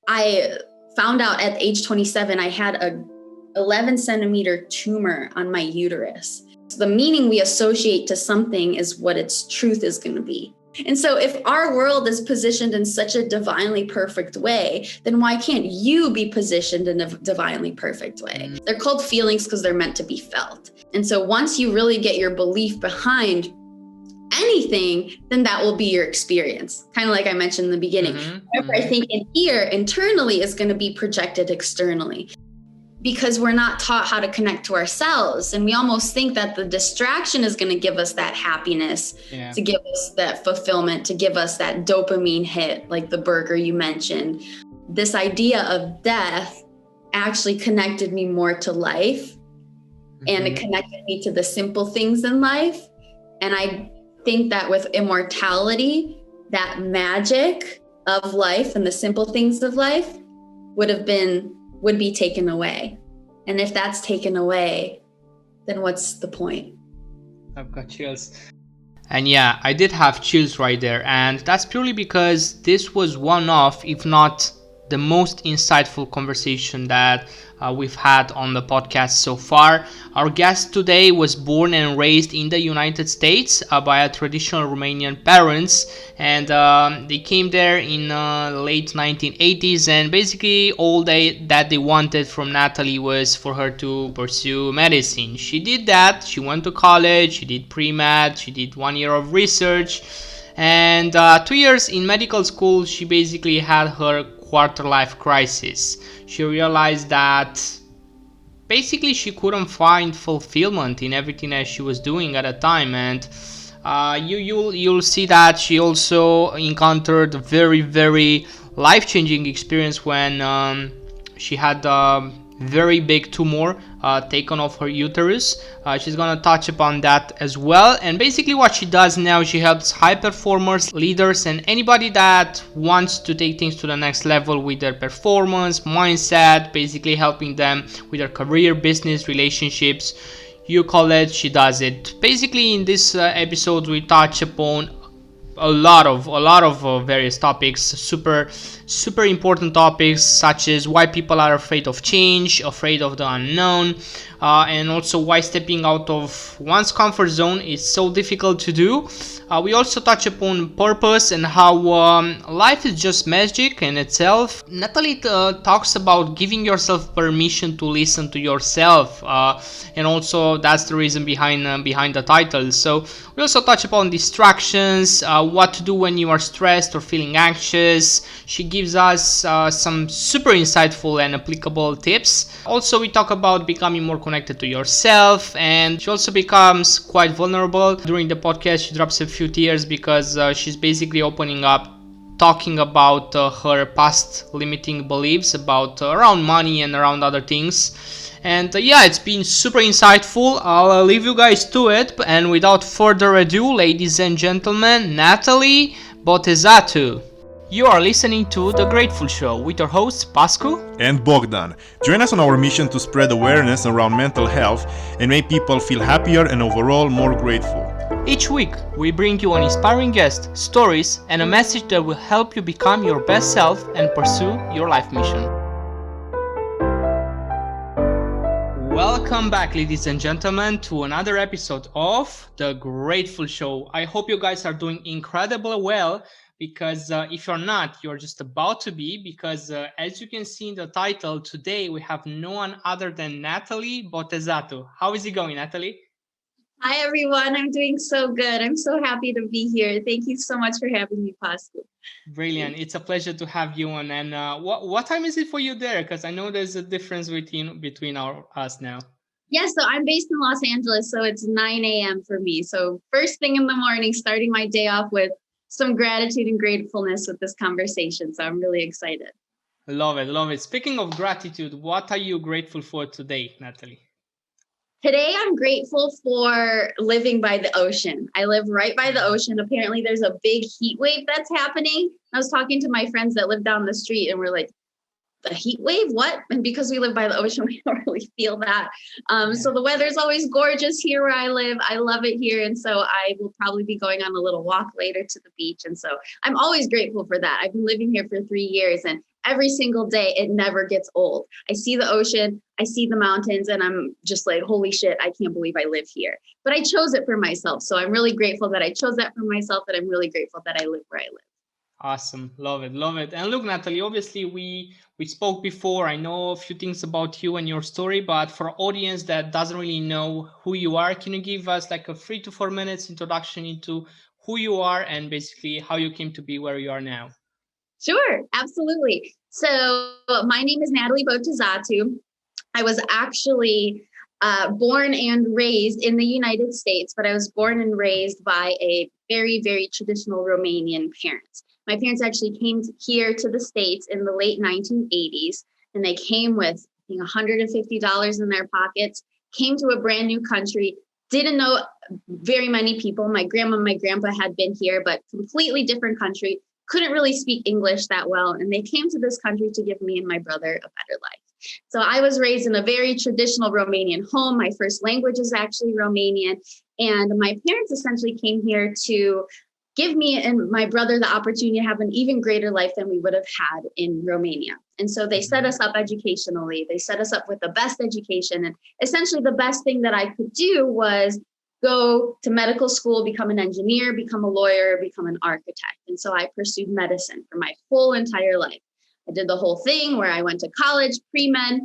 I found out at age 27, I had a 11 centimeter tumor on my uterus. So the meaning we associate to something is what its truth is going to be. And so if our world is positioned in such a divinely perfect way, then why can't you be positioned in a divinely perfect way? They're called feelings because they're meant to be felt. And so once you really get your belief behind anything, then that will be your experience. Kind of like I mentioned in the beginning. Whatever I think in here internally is going to be projected externally. Because we're not taught how to connect to ourselves. And we almost think that the distraction is going to give us that happiness, to give us that fulfillment, to give us that dopamine hit, like the burger you mentioned. This idea of death actually connected me more to life, and it connected me to the simple things in life. And I think that with immortality, that magic of life and the simple things of life would be taken away. And if that's taken away, then what's the point? I've got chills. And yeah, I did have chills right there. And that's purely because this was one of, if not the most insightful conversation that we've had on the podcast so far. Our guest today was born and raised in the United States by a traditional Romanian parents, and they came there in late 1980s, and basically all that they wanted from Nathalie was for her to pursue medicine. She did that. She went to college, she did pre-med, she did 1 year of research, and 2 years in medical school. She basically had her quarter-life crisis. She realized that basically she couldn't find fulfillment in everything that she was doing at the time, and you'll see that she also encountered a very, very life-changing experience when she had a very big tumor taken off her uterus. She's gonna touch upon that as well. And basically what she does now, she helps high performers, leaders, and anybody that wants to take things to the next level with their performance, mindset, basically helping them with their career, business, relationships. You call it, she does it. Basically in this episode we touch upon a lot of various topics, super important topics, such as why people are afraid of change, afraid of the unknown, and also why stepping out of one's comfort zone is so difficult to do. We also touch upon purpose and how life is just magic in itself. Nathalie talks about giving yourself permission to listen to yourself, and also that's the reason behind the title. So we also touch upon distractions, what to do when you are stressed or feeling anxious. She gives us some super insightful and applicable tips. Also, we talk about becoming more connected to yourself, and she also becomes quite vulnerable. During the podcast, she drops a few tears because she's basically opening up, talking about her past limiting beliefs about around money and around other things. And yeah, it's been super insightful. I'll leave you guys to it. And without further ado, ladies and gentlemen, Nathalie Botezatu. You are listening to The Grateful Show with your hosts Pascu and Bogdan. Join us on our mission to spread awareness around mental health and make people feel happier and overall more grateful. Each week, we bring you an inspiring guest, stories, and a message that will help you become your best self and pursue your life mission. Welcome back, ladies and gentlemen, to another episode of The Grateful Show. I hope you guys are doing incredibly well, because if you're not, you're just about to be, because as you can see in the title, today we have no one other than Nathalie Botezatu. How is it going, Nathalie? Hi, everyone. I'm doing so good. I'm so happy to be here. Thank you so much for having me, Pascu. Brilliant. It's a pleasure to have you on. And what time is it for you there? Because I know there's a difference between us now. Yeah, so I'm based in Los Angeles, so it's 9 a.m. for me. So first thing in the morning, starting my day off with some gratitude and gratefulness with this conversation. So I'm really excited. Love it. Love it. Speaking of gratitude, what are you grateful for today, Nathalie? Today, I'm grateful for living by the ocean. I live right by the ocean. Apparently, there's a big heat wave that's happening. I was talking to my friends that live down the street, and we're like, the heat wave? What? And because we live by the ocean, we don't really feel that. So the weather's always gorgeous here where I live. I love it here. And so I will probably be going on a little walk later to the beach. And so I'm always grateful for that. I've been living here for 3 years, and every single day. It never gets old. I see the ocean, I see the mountains, and I'm just like, holy shit, I can't believe I live here. But I chose it for myself. So I'm really grateful that I chose that for myself, and I'm really grateful that I live where I live. Awesome. Love it. Love it. And look, Nathalie, obviously we spoke before. I know a few things about you and your story, but for audience that doesn't really know who you are, can you give us like a 3 to 4 minutes introduction into who you are and basically how you came to be where you are now? Sure, absolutely. So my name is Nathalie Botezatu. I was actually born and raised in the United States, but I was born and raised by a very, very traditional Romanian parents. My parents actually came here to the States in the late 1980s, and they came with $150 in their pockets, came to a brand new country, didn't know very many people. My grandma and my grandpa had been here, but completely different country, couldn't really speak English that well. And they came to this country to give me and my brother a better life. So I was raised in a very traditional Romanian home. My first language is actually Romanian. And my parents essentially came here to give me and my brother the opportunity to have an even greater life than we would have had in Romania. And so they set us up educationally. They set us up with the best education. And essentially the best thing that I could do was go to medical school, become an engineer, become a lawyer, become an architect. And so I pursued medicine for my whole entire life. I did the whole thing where I went to college, pre-med,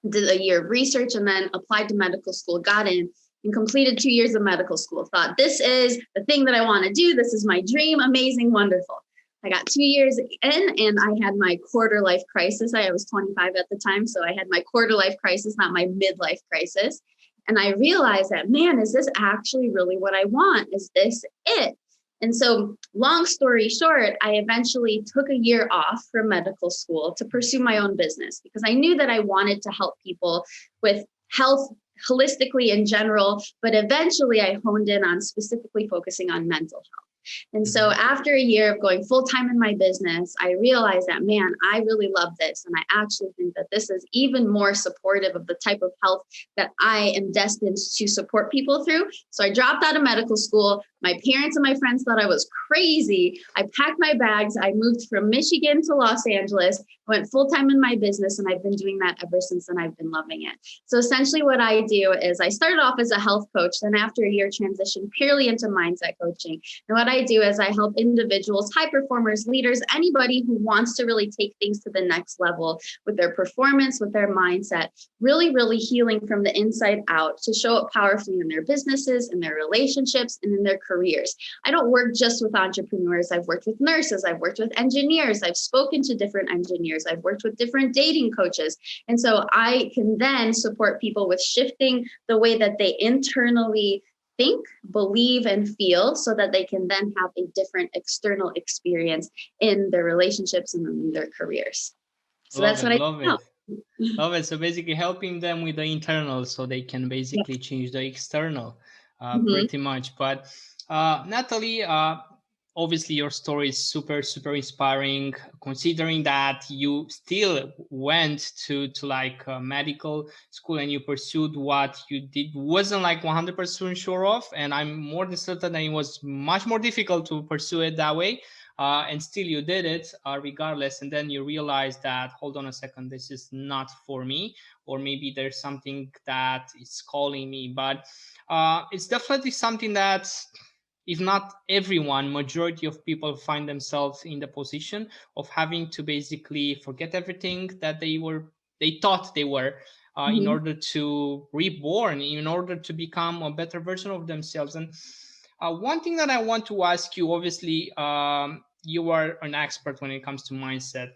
did a year of research, and then applied to medical school, got in, and completed 2 years of medical school. Thought, this is the thing that I want to do. This is my dream. Amazing, wonderful. I got 2 years in and I had my quarter life crisis. I was 25 at the time. So I had my quarter life crisis, not my midlife crisis. And I realized that, man, is this actually really what I want? Is this it? And so long story short, I eventually took a year off from medical school to pursue my own business because I knew that I wanted to help people with health holistically in general, but eventually I honed in on specifically focusing on mental health. And so after a year of going full time in my business, I realized that, man, I really love this. And I actually think that this is even more supportive of the type of health that I am destined to support people through. So I dropped out of medical school. My parents and my friends thought I was crazy. I packed my bags. I moved from Michigan to Los Angeles, went full time in my business, and I've been doing that ever since, and I've been loving it. So essentially what I do is I started off as a health coach, then after a year transitioned purely into mindset coaching. And what I do is I help individuals, high performers, leaders, anybody who wants to really take things to the next level with their performance, with their mindset, really, really healing from the inside out to show up powerfully in their businesses, in their relationships, and in their careers. I don't work just with entrepreneurs. I've worked with nurses. I've worked with engineers. I've spoken to different engineers. I've worked with different dating coaches. And so I can then support people with shifting the way that they internally think, believe, and feel so that they can then have a different external experience in their relationships and in their careers. So that's what I do. Love it. So basically helping them with the internal so they can basically change the external pretty much. But Nathalie, obviously your story is super, super inspiring, considering that you still went to like medical school and you pursued what you did wasn't like 100% sure of. And I'm more than certain that it was much more difficult to pursue it that way. And still you did it regardless. And then you realize that, hold on a second, this is not for me, or maybe there's something that is calling me. But it's definitely something that, if not everyone, majority of people find themselves in the position of having to basically forget everything that they thought they were in order to reborn, in order to become a better version of themselves. And one thing that I want to ask you, obviously, you are an expert when it comes to mindset.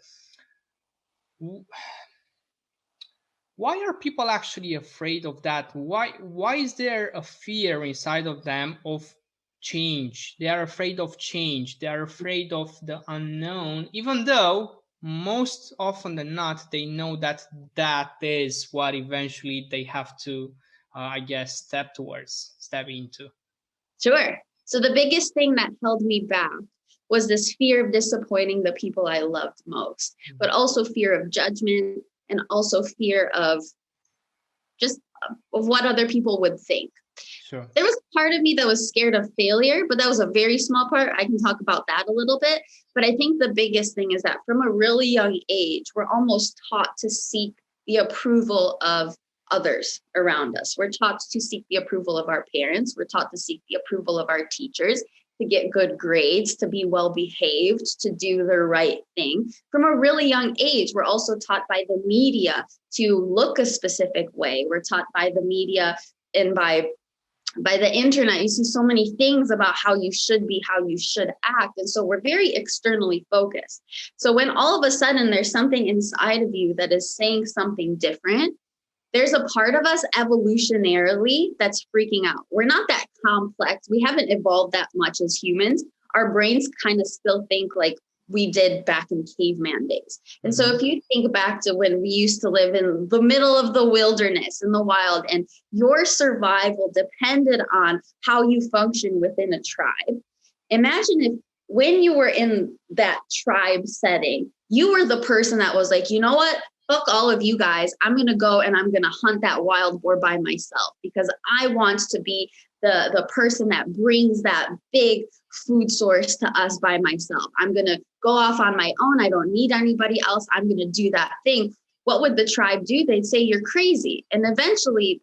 Why are people actually afraid of that? Why is there a fear inside of them of change? They are afraid of change. They are afraid of the unknown, even though most often than not, they know that that is what eventually they have to, I guess, step into. Sure. So the biggest thing that held me back was this fear of disappointing the people I loved most, but also fear of judgment and also fear of just of what other people would think. Sure. There was a part of me that was scared of failure, but that was a very small part. I can talk about that a little bit. But I think the biggest thing is that from a really young age, we're almost taught to seek the approval of others around us. We're taught to seek the approval of our parents. We're taught to seek the approval of our teachers, to get good grades, to be well behaved, to do the right thing. From a really young age, we're also taught by the media to look a specific way. We're taught by the media and by the internet. You see so many things about how you should be, how you should act. And so we're very externally focused. So when all of a sudden there's something inside of you that is saying something different, there's a part of us evolutionarily that's freaking out. We're not that complex. We haven't evolved that much as humans. Our brains kind of still think like we did back in caveman days. And so if you think back to when we used to live in the middle of the wilderness, in the wild, and your survival depended on how you function within a tribe. Imagine if when you were in that tribe setting, you were the person that was like, you know what? Fuck all of you guys. I'm going to go and I'm going to hunt that wild boar by myself because I want to be the person that brings that big food source to us by myself. I'm going to go off on my own. I don't need anybody else. I'm going to do that thing. What would the tribe do? They'd say you're crazy. And eventually,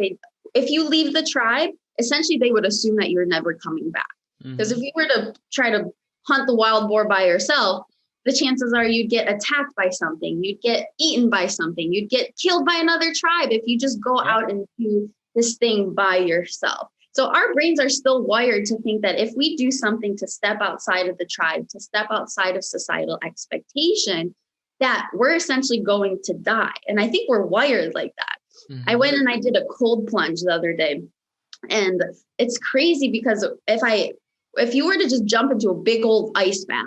if you leave the tribe, essentially they would assume that you're never coming back. Because if you were to try to hunt the wild boar by yourself, the chances are you'd get attacked by something, you'd get eaten by something, you'd get killed by another tribe if you just go out and do this thing by yourself. So our brains are still wired to think that if we do something to step outside of the tribe, to step outside of societal expectation, that we're essentially going to die. And I think we're wired like that. I went and I did a cold plunge the other day. And it's crazy because if you were to just jump into a big old ice bath,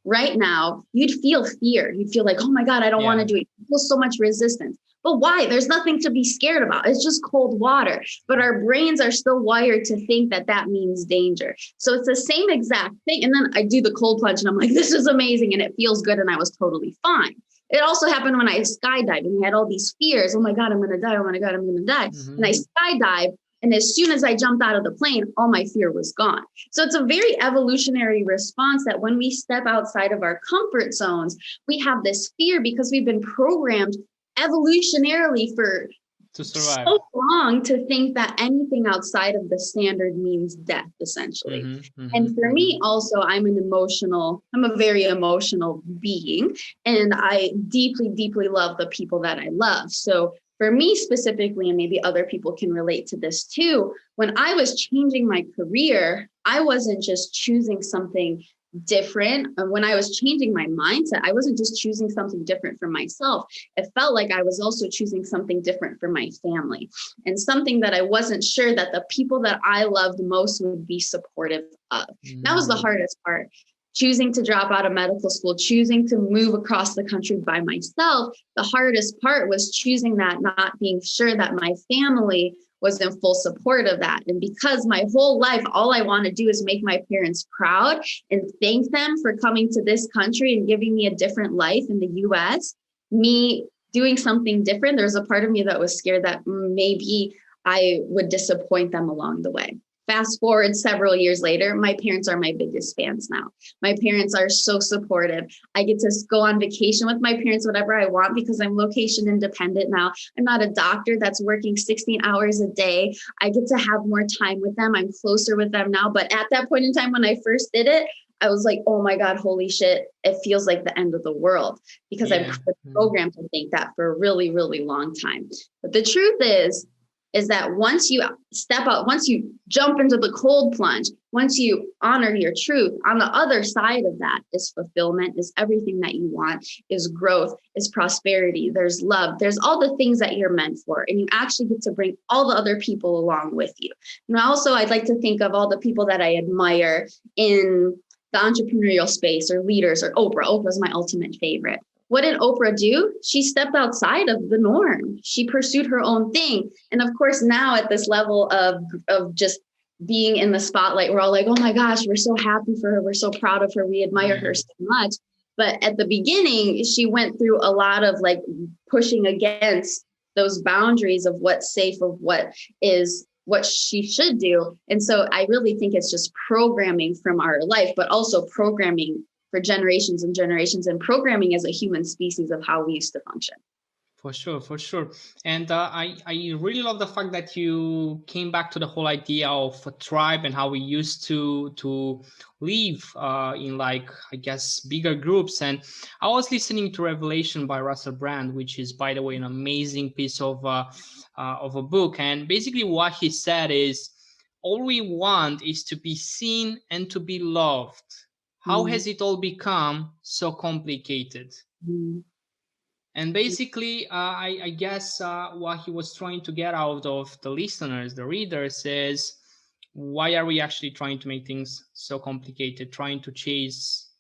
right now, you'd feel fear. You'd feel like, oh my God, I don't want to do it. You feel so much resistance. But why? There's nothing to be scared about. It's just cold water. But our brains are still wired to think that that means danger. So it's the same exact thing. And then I do the cold plunge and I'm like, this is amazing. And it feels good. And I was totally fine. It also happened when I skydived and we had all these fears. Oh my God, I'm going to die. Oh my God, I'm going to die. And I skydived. And as soon as I jumped out of the plane, all my fear was gone. So it's a very evolutionary response that when we step outside of our comfort zones, we have this fear because we've been programmed evolutionarily for to survive so long to think that anything outside of the standard means death, essentially. And for me also, I'm a very emotional being, and I deeply, deeply love the people that I love. So for me specifically, and maybe other people can relate to this too, when I was changing my career, I wasn't just choosing something different. When I was changing my mindset, I wasn't just choosing something different for myself. It felt like I was also choosing something different for my family, and something that I wasn't sure that the people that I loved most would be supportive of. That was the hardest part. Choosing to drop out of medical school, choosing to move across the country by myself. The hardest part was choosing that, not being sure that my family was in full support of that. And because my whole life, all I want to do is make my parents proud and thank them for coming to this country and giving me a different life in the US, me doing something different, there's a part of me that was scared that maybe I would disappoint them along the way. Fast forward several years later, my parents are my biggest fans now. My parents are so supportive. I get to go on vacation with my parents, whatever I want, because I'm location independent now. I'm not a doctor that's working 16 hours a day. I get to have more time with them. I'm closer with them now. But at that point in time, when I first did it, I was like, oh my God, holy shit. It feels like the end of the world, because I've been programmed to think that for a really, really long time. But the truth is that once you step out, once you jump into the cold plunge, once you honor your truth, on the other side of that is fulfillment, is everything that you want, is growth, is prosperity, there's love, there's all the things that you're meant for. And you actually get to bring all the other people along with you. And also, I'd like to think of all the people that I admire in the entrepreneurial space, or leaders, or Oprah. Oprah's my ultimate favorite. What did Oprah do? She stepped outside of the norm. She pursued her own thing. And of course, now at this level of just being in the spotlight, we're all like, oh my gosh, we're so happy for her. We're so proud of her. We admire her so much. But at the beginning, she went through a lot of like pushing against those boundaries of what's safe, of what she should do. And so I really think it's just programming from our life, but also programming for generations and generations, and programming as a human species of how we used to function. For sure, for sure. And I really love the fact that you came back to the whole idea of a tribe and how we used to live in, like, I guess, bigger groups. And I was listening to Revelation by Russell Brand, which is, by the way, an amazing piece of a book. And basically what he said is, all we want is to be seen and to be loved. How has it all become so complicated? And basically, I guess what he was trying to get out of the listeners, the readers, is, why are we actually trying to make things so complicated, trying to chase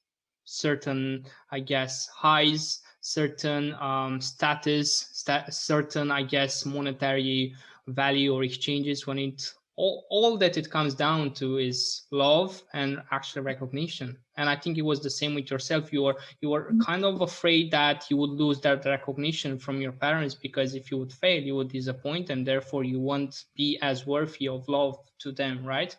certain, I guess, highs, certain certain, I guess, monetary value or exchanges, when all that it comes down to is love and actual recognition. And I think it was the same with yourself. You were kind of afraid that you would lose that recognition from your parents, because if you would fail, you would disappoint them, therefore you won't be as worthy of love to them, right?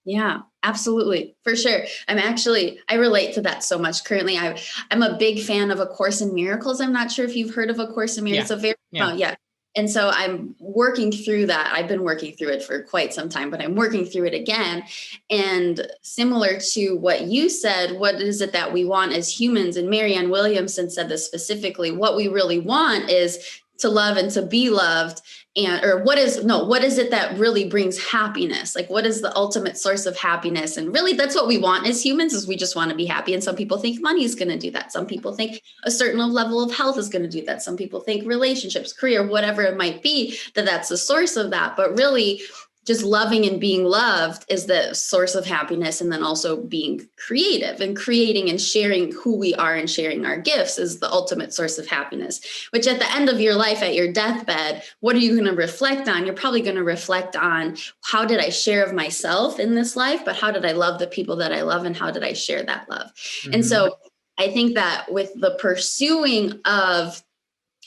Yeah, absolutely. For sure. I relate to that so much. Currently, I'm a big fan of A Course in Miracles. I'm not sure if you've heard of A Course in Miracles. Yeah. And so I'm working through that. I've been working through it for quite some time, but I'm working through it again. And similar to what you said, what is it that we want as humans? And Marianne Williamson said this specifically. What we really want is to love and to be loved. What is it that really brings happiness? Like, what is the ultimate source of happiness? And really, that's what we want as humans, is we just want to be happy. And some people think money is going to do that. Some people think a certain level of health is going to do that. Some people think relationships, career, whatever it might be, that's the source of that. But really, just loving and being loved is the source of happiness. And then also being creative and creating and sharing who we are and sharing our gifts is the ultimate source of happiness, which at the end of your life, at your deathbed, what are you going to reflect on? You're probably going to reflect on, how did I share of myself in this life, but how did I love the people that I love, and how did I share that love? And so I think that with the pursuing of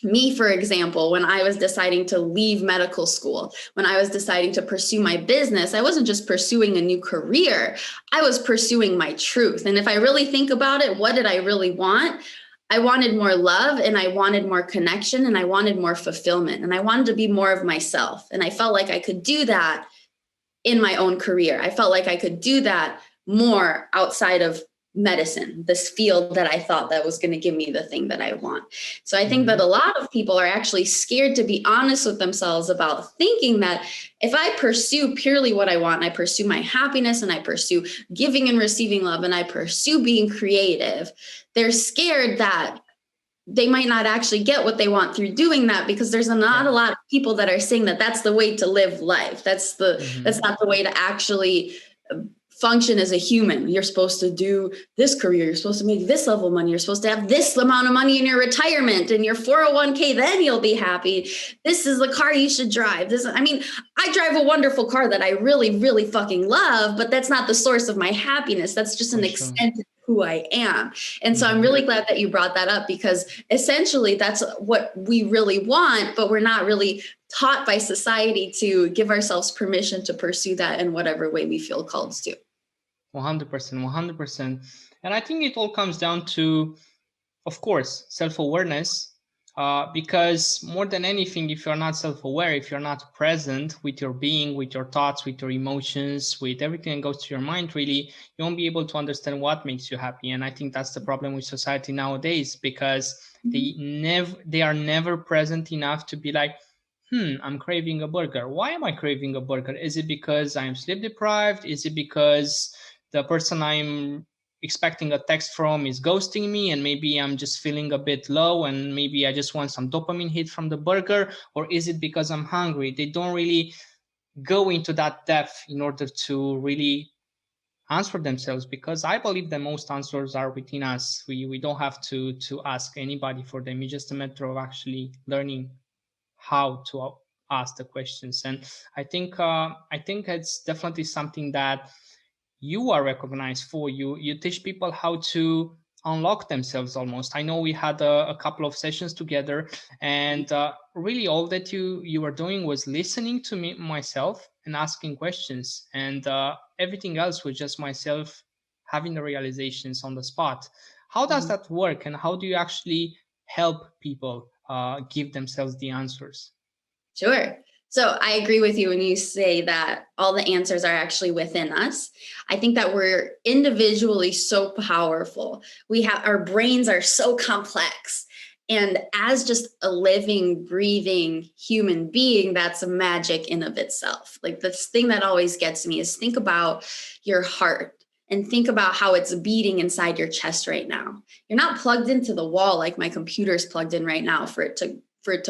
me, for example, when I was deciding to leave medical school, when I was deciding to pursue my business, I wasn't just pursuing a new career, I was pursuing my truth. And if I really think about it, what did I really want? I wanted more love, and I wanted more connection, and I wanted more fulfillment, and I wanted to be more of myself. And I felt like I could do that in my own career. I felt like I could do that more outside of medicine, this field that I thought that was going to give me the thing that I want. So I think that a lot of people are actually scared to be honest with themselves about thinking that if I pursue purely what I want, and I pursue my happiness, and I pursue giving and receiving love, and I pursue being creative, they're scared that they might not actually get what they want through doing that, because there's not a lot of people that are saying that that's the way to live life. That's not the way to actually function as a human. You're supposed to do this career. You're supposed to make this level of money. You're supposed to have this amount of money in your retirement and your 401k. Then you'll be happy. This is the car you should drive. I drive a wonderful car that I really, really fucking love, but that's not the source of my happiness. That's just an extent of who I am. And so I'm really glad that you brought that up, because essentially that's what we really want, but we're not really taught by society to give ourselves permission to pursue that in whatever way we feel called to. 100%. And I think it all comes down to, of course, self-awareness, because more than anything, if you're not self-aware, if you're not present with your being, with your thoughts, with your emotions, with everything that goes to your mind, really, you won't be able to understand what makes you happy. And I think that's the problem with society nowadays, because they are never present enough to be like, I'm craving a burger. Why am I craving a burger? Is it because I'm sleep deprived? Is it because the person I'm expecting a text from is ghosting me, and maybe I'm just feeling a bit low, and maybe I just want some dopamine hit from the burger? Or is it because I'm hungry? They don't really go into that depth in order to really answer themselves, because I believe that most answers are within us. We don't have to ask anybody for them. It's just a matter of actually learning how to ask the questions. And I think it's definitely something that you are recognized for. You teach people how to unlock themselves almost. I know we had a couple of sessions together, and really all that you were doing was listening to myself and asking questions, and everything else was just myself having the realizations on the spot. How does that work, and how do you actually help people give themselves the answers? Sure. So I agree with you when you say that all the answers are actually within us. I think that we're individually so powerful. Our brains are so complex. And as just a living, breathing human being, that's a magic in of itself. Like, this thing that always gets me is think about your heart and think about how it's beating inside your chest right now. You're not plugged into the wall like my computer's plugged in right now for it to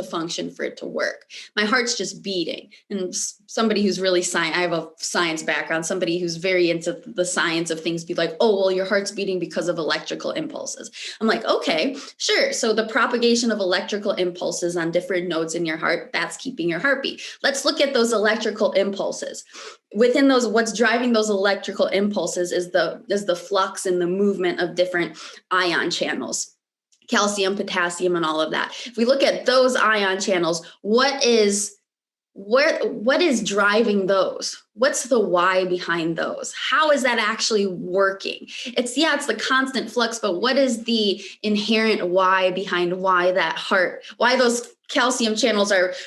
function, for it to work. My heart's just beating. And somebody who's really I have a science background, somebody who's very into the science of things be like, oh, well, your heart's beating because of electrical impulses. I'm like, okay, sure. So the propagation of electrical impulses on different nodes in your heart, that's keeping your heart beat. Let's look at those electrical impulses. Within those, what's driving those electrical impulses is the flux and the movement of different ion channels. Calcium, potassium, and all of that. If we look at those ion channels, what is driving those? What's the why behind those? How is that actually working? It's the constant flux, but what is the inherent why behind why those calcium channels are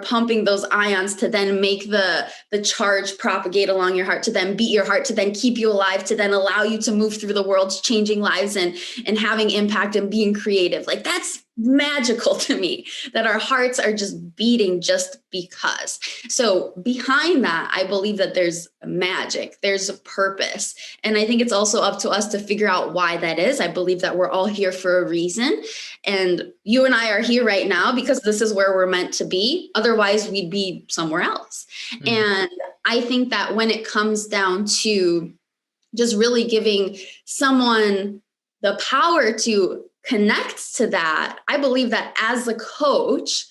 pumping those ions to then make the charge propagate along your heart, to then beat your heart, to then keep you alive, to then allow you to move through the world, changing lives and having impact and being creative. Like, that's magical to me, that our hearts are just beating just because. So behind that, I believe that there's magic, there's a purpose. And I think it's also up to us to figure out why that is. I believe that we're all here for a reason. And you and I are here right now because this is where we're meant to be. Otherwise, we'd be somewhere else. And I think that when it comes down to just really giving someone the power to connect to that, I believe that as a coach,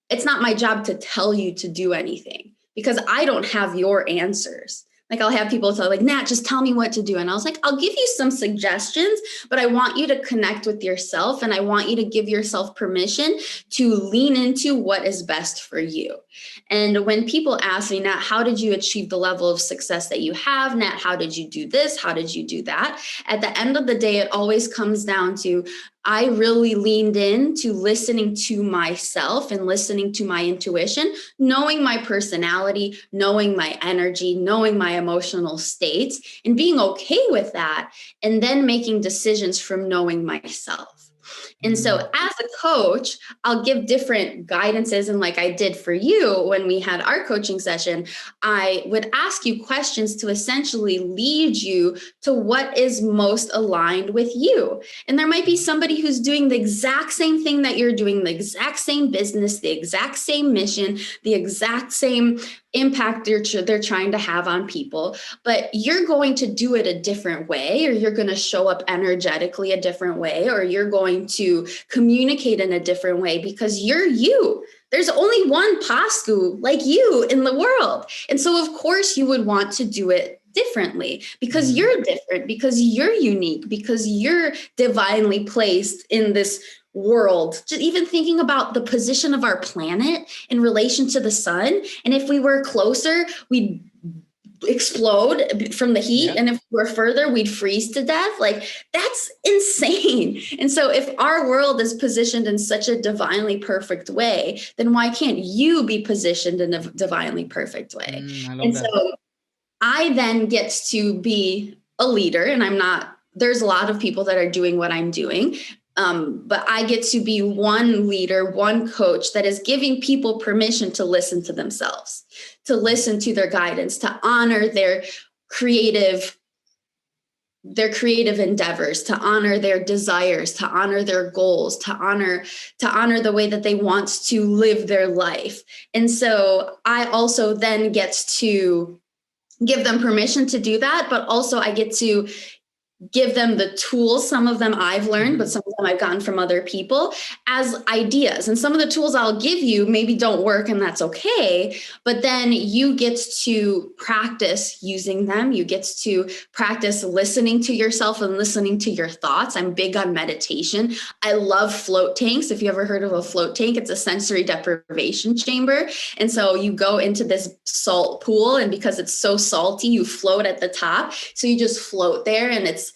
it's not my job to tell you to do anything, because I don't have your answers. Like, I'll have people tell, like, Nat, just tell me what to do. And I was like, I'll give you some suggestions, but I want you to connect with yourself, and I want you to give yourself permission to lean into what is best for you. And when people ask me, Nat, how did you achieve the level of success that you have? Nat, how did you do this? How did you do that? At the end of the day, it always comes down to, I really leaned in to listening to myself and listening to my intuition, knowing my personality, knowing my energy, knowing my emotional states, and being okay with that, and then making decisions from knowing myself. And so as a coach, I'll give different guidances. And like I did for you when we had our coaching session, I would ask you questions to essentially lead you to what is most aligned with you. And there might be somebody who's doing the exact same thing that you're doing, the exact same business, the exact same mission, the exact same impact they're trying to have on people, but you're going to do it a different way, or you're going to show up energetically a different way, or you're going to communicate in a different way because you're you. There's only one Pascu like you in the world. And so of course you would want to do it differently because you're different, because you're unique, because you're divinely placed in this world. Just even thinking about the position of our planet in relation to the sun. And if we were closer, we'd explode from the heat. Yeah. And if we're further, we'd freeze to death. Like, that's insane. And so if our world is positioned in such a divinely perfect way, then why can't you be positioned in a divinely perfect way? So I then get to be a leader, and there's a lot of people that are doing what I'm doing. But I get to be one leader, one coach that is giving people permission to listen to themselves, to listen to their guidance, to honor their creative endeavors, to honor their desires, to honor their goals, to honor the way that they want to live their life. And so I also then get to give them permission to do that, but also I get to give them the tools. Some of them I've learned, but some of them I've gotten from other people as ideas. And some of the tools I'll give you maybe don't work, and that's okay. But then you get to practice using them. You get to practice listening to yourself and listening to your thoughts. I'm big on meditation. I love float tanks. If you ever heard of a float tank, it's a sensory deprivation chamber. And so you go into this salt pool, and because it's so salty, you float at the top. So you just float there, and it's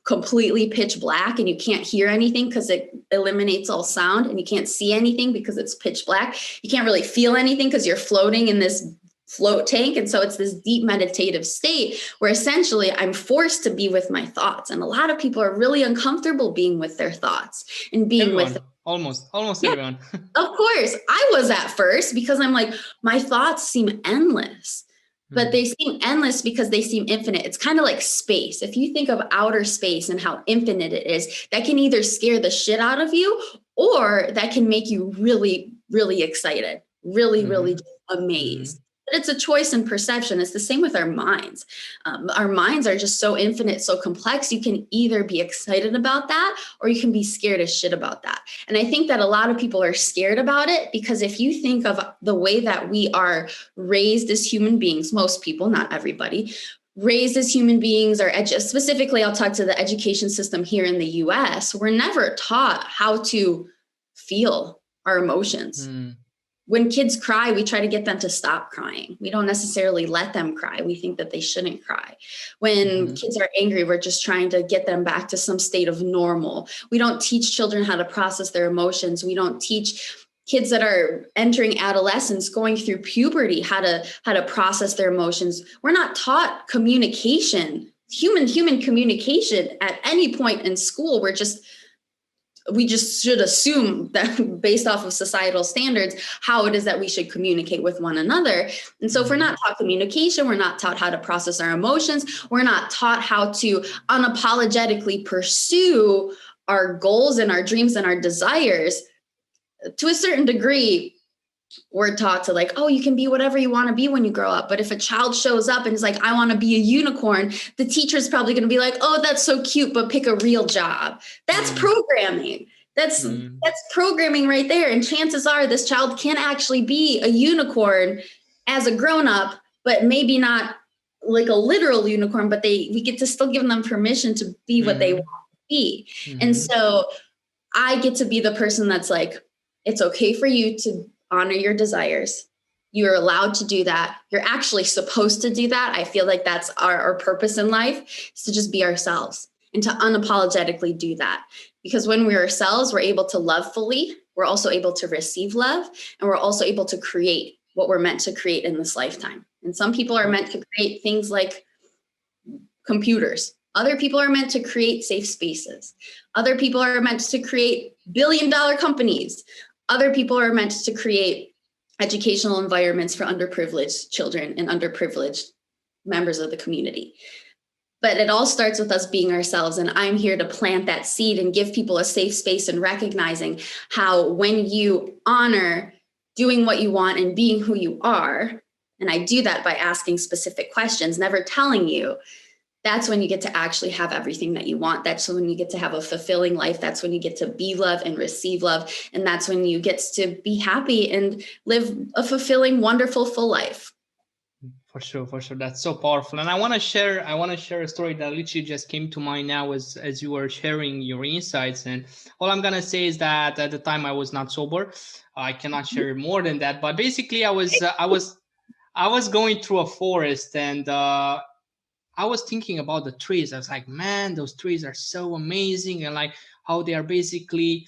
completely pitch black, and you can't hear anything because it eliminates all sound, and you can't see anything because it's pitch black. You can't really feel anything because you're floating in this float tank. And so it's this deep meditative state where essentially I'm forced to be with my thoughts. And a lot of people are really uncomfortable being with their thoughts and being everyone, with almost yeah, everyone. Of course, I was at first, because I'm like, my thoughts seem endless. But they seem endless because they seem infinite. It's kind of like space. If you think of outer space and how infinite it is, that can either scare the shit out of you, or that can make you really, really excited, really, really amazed. But it's a choice and perception. It's the same with our minds. Our minds are just so infinite, so complex. You can either be excited about that, or you can be scared as shit about that. And I think that a lot of people are scared about it, because if you think of the way that we are raised as human beings, most people, not everybody, raised as human beings, or specifically, I'll talk to the education system here in the US, we're never taught how to feel our emotions. When kids cry, we try to get them to stop crying. We don't necessarily let them cry. We think that they shouldn't cry. When kids are angry, we're just trying to get them back to some state of normal. We don't teach children how to process their emotions. We don't teach kids that are entering adolescence, going through puberty, how to process their emotions. We're not taught communication, human communication at any point in school. We just should assume that based off of societal standards, how it is that we should communicate with one another. And so if we're not taught communication, we're not taught how to process our emotions, we're not taught how to unapologetically pursue our goals and our dreams and our desires. To a certain degree, we're taught to like, oh, you can be whatever you want to be when you grow up. But if a child shows up and is like, I want to be a unicorn, the teacher's probably going to be like, oh, that's so cute, but pick a real job. That's programming. That's programming right there. And chances are this child can actually be a unicorn as a grown-up, but maybe not like a literal unicorn, but we get to still give them permission to be what they want to be. And so I get to be the person that's like, it's okay for you to honor your desires. You're allowed to do that. You're actually supposed to do that. I feel like that's our purpose in life, is to just be ourselves and to unapologetically do that. Because when we're ourselves, we're able to love fully. We're also able to receive love, and we're also able to create what we're meant to create in this lifetime. And some people are meant to create things like computers. Other people are meant to create safe spaces. Other people are meant to create billion-dollar companies. Other people are meant to create educational environments for underprivileged children and underprivileged members of the community. But it all starts with us being ourselves. And I'm here to plant that seed and give people a safe space, and recognizing how when you honor doing what you want and being who you are, and I do that by asking specific questions, never telling you, that's when you get to actually have everything that you want. That's when you get to have a fulfilling life. That's when you get to be loved and receive love. And that's when you get to be happy and live a fulfilling, wonderful, full life. For sure. That's so powerful. And I want to share a story that literally just came to mind now as you were sharing your insights. And all I'm going to say is that at the time I was not sober. I cannot share more than that. But basically I was going through a forest, and I was thinking about the trees. I was like, man, those trees are so amazing, and like how they are basically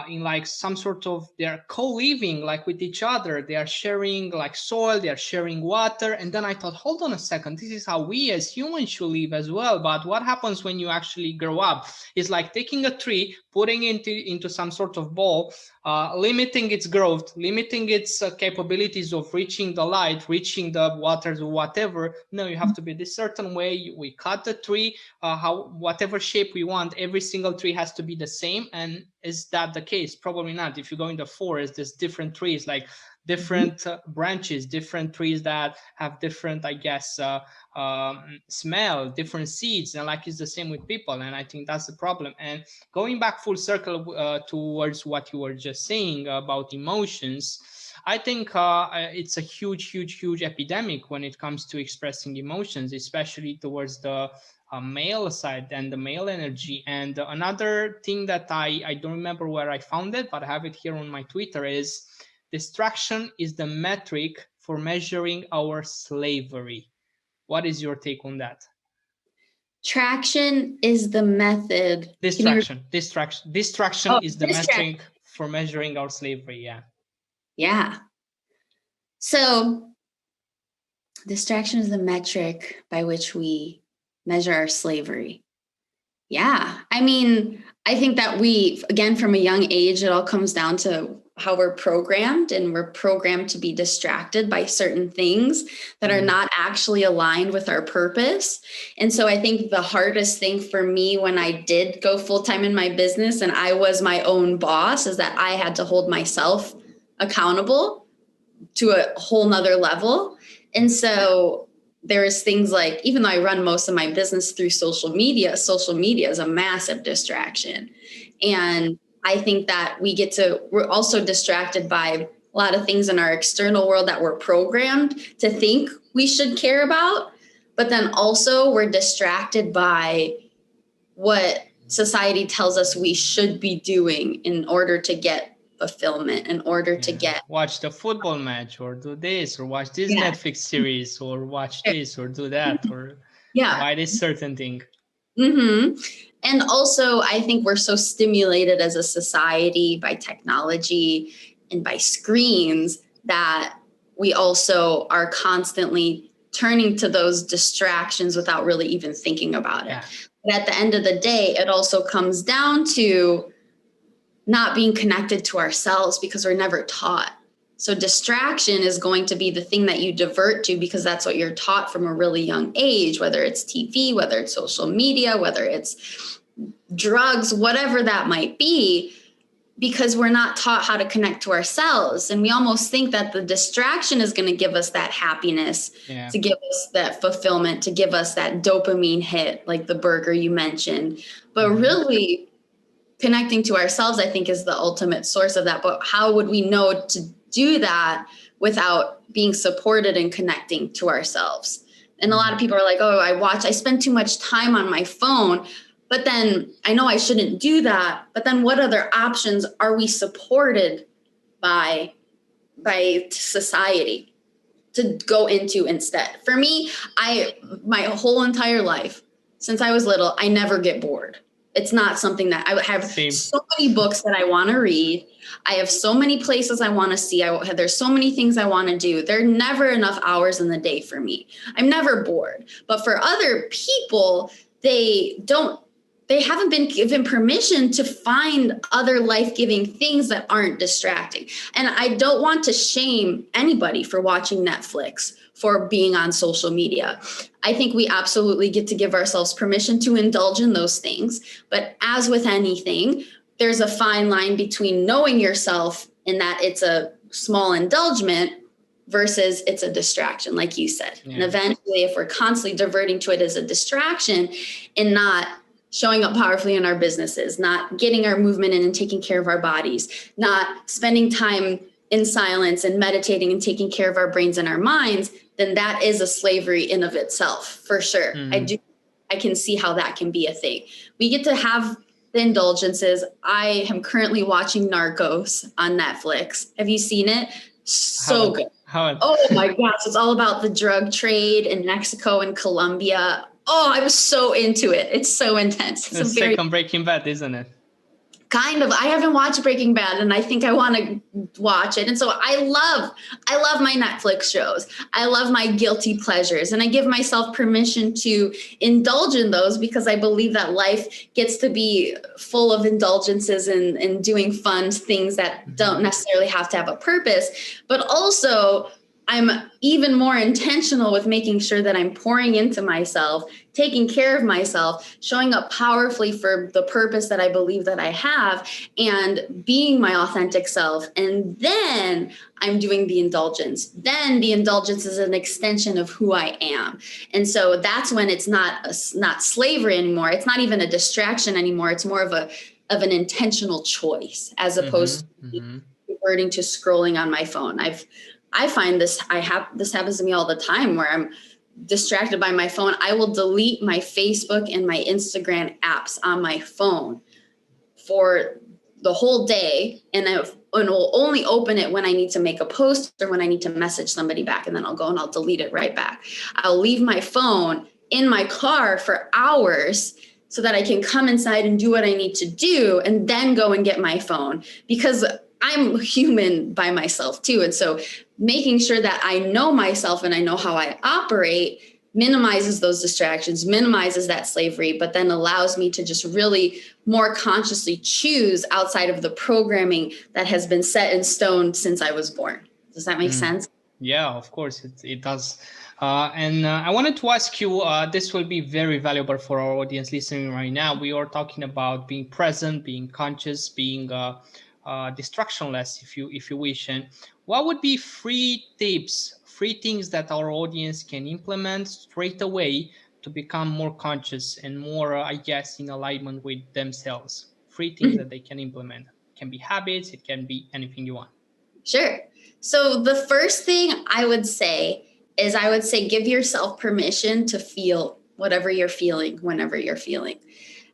in like some sort of, they're co-living like with each other. They are sharing like soil, they are sharing water. And then I thought, hold on a second, this is how we as humans should live as well. But what happens when you actually grow up? It's like taking a tree, putting into some sort of bowl, limiting its growth, limiting its capabilities of reaching the light, reaching the waters or whatever. No, you have to be this certain way. We cut the tree, whatever shape we want. Every single tree has to be the same, and is that the case? Probably not. If you go in the forest, there's different trees, like different branches, different trees that have different, I guess, smell, different seeds, and like it's the same with people. And I think that's the problem. And going back full circle towards what you were just saying about emotions, I think it's a huge epidemic when it comes to expressing emotions, especially towards the male side and the male energy. And another thing that I don't remember where I found it, but I have it here on my Twitter, is distraction is the metric for measuring our slavery. What is your take on that? Traction is the method. Distraction is the metric for measuring our slavery. Yeah. So distraction is the metric by which we measure our slavery. Yeah. I mean, I think that we, again, from a young age, it all comes down to how we're programmed, and we're programmed to be distracted by certain things that are not actually aligned with our purpose. And so I think the hardest thing for me when I did go full-time in my business and I was my own boss is that I had to hold myself accountable to a whole nother level. And so there's things like, even though I run most of my business through social media is a massive distraction. And I think that we're also distracted by a lot of things in our external world that we're programmed to think we should care about. But then also we're distracted by what society tells us we should be doing in order to get fulfillment, in order to get watch the football match, or do this, or watch this Netflix series, or watch this, or do that, or buy this certain thing. And also, I think we're so stimulated as a society by technology and by screens that we also are constantly turning to those distractions without really even thinking about it. But at the end of the day, it also comes down to not being connected to ourselves because we're never taught. So distraction is going to be the thing that you divert to because that's what you're taught from a really young age, whether it's TV, whether it's social media, whether it's drugs, whatever that might be, because we're not taught how to connect to ourselves. And we almost think that the distraction is going to give us that happiness, to give us that fulfillment, to give us that dopamine hit, like the burger you mentioned. But really connecting to ourselves, I think, is the ultimate source of that. But how would we know to do that without being supported and connecting to ourselves? And a lot of people are like, oh, I spend too much time on my phone, but then I know I shouldn't do that. But then what other options are we supported by society to go into instead? For me, my whole entire life, since I was little, I never get bored. It's not something that I have so many books that I want to read. I have so many places I want to see. There's so many things I want to do. There are never enough hours in the day for me. I'm never bored. But for other people, they haven't been given permission to find other life-giving things that aren't distracting. And I don't want to shame anybody for watching Netflix, for being on social media. I think we absolutely get to give ourselves permission to indulge in those things. But as with anything, there's a fine line between knowing yourself in that it's a small indulgence versus it's a distraction, like you said. And eventually, if we're constantly diverting to it as a distraction and not showing up powerfully in our businesses, not getting our movement in and taking care of our bodies, not spending time in silence and meditating and taking care of our brains and our minds, then that is a slavery in of itself, for sure. I can see how that can be a thing. We get to have the indulgences. I am currently watching Narcos on Netflix. Have you seen it? So good. Oh my gosh. It's all about the drug trade in Mexico and Colombia. Oh, I was so into it. It's so intense. It's sick on Breaking Bad, isn't it? Kind of. I haven't watched Breaking Bad, and I think I want to watch it. And so I love my Netflix shows. I love my guilty pleasures, and I give myself permission to indulge in those because I believe that life gets to be full of indulgences and doing fun things that don't necessarily have to have a purpose. But also, I'm even more intentional with making sure that I'm pouring into myself, taking care of myself, showing up powerfully for the purpose that I believe that I have, and being my authentic self. And then I'm doing the indulgence. Then the indulgence is an extension of who I am. And so that's when it's not slavery anymore. It's not even a distraction anymore. It's more of an intentional choice, as opposed to reverting to scrolling on my phone. I find this happens to me all the time, where I'm distracted by my phone. I will delete my Facebook and my Instagram apps on my phone for the whole day, and will only open it when I need to make a post or when I need to message somebody back, and then I'll go and I'll delete it right back. I'll leave my phone in my car for hours so that I can come inside and do what I need to do, and then go and get my phone, because I'm human by myself too. And so making sure that I know myself and I know how I operate minimizes those distractions, minimizes that slavery, but then allows me to just really more consciously choose outside of the programming that has been set in stone since I was born. Does that make sense? Yeah, of course it does. And I wanted to ask you, this will be very valuable for our audience listening right now. We are talking about being present, being conscious, being distractionless, if you wish. And what would be 3 tips, 3 things that our audience can implement straight away to become more conscious and more, I guess, in alignment with themselves? 3 things that they can implement. It can be habits, it can be anything you want. Sure. So the first thing I would say is give yourself permission to feel whatever you're feeling, whenever you're feeling.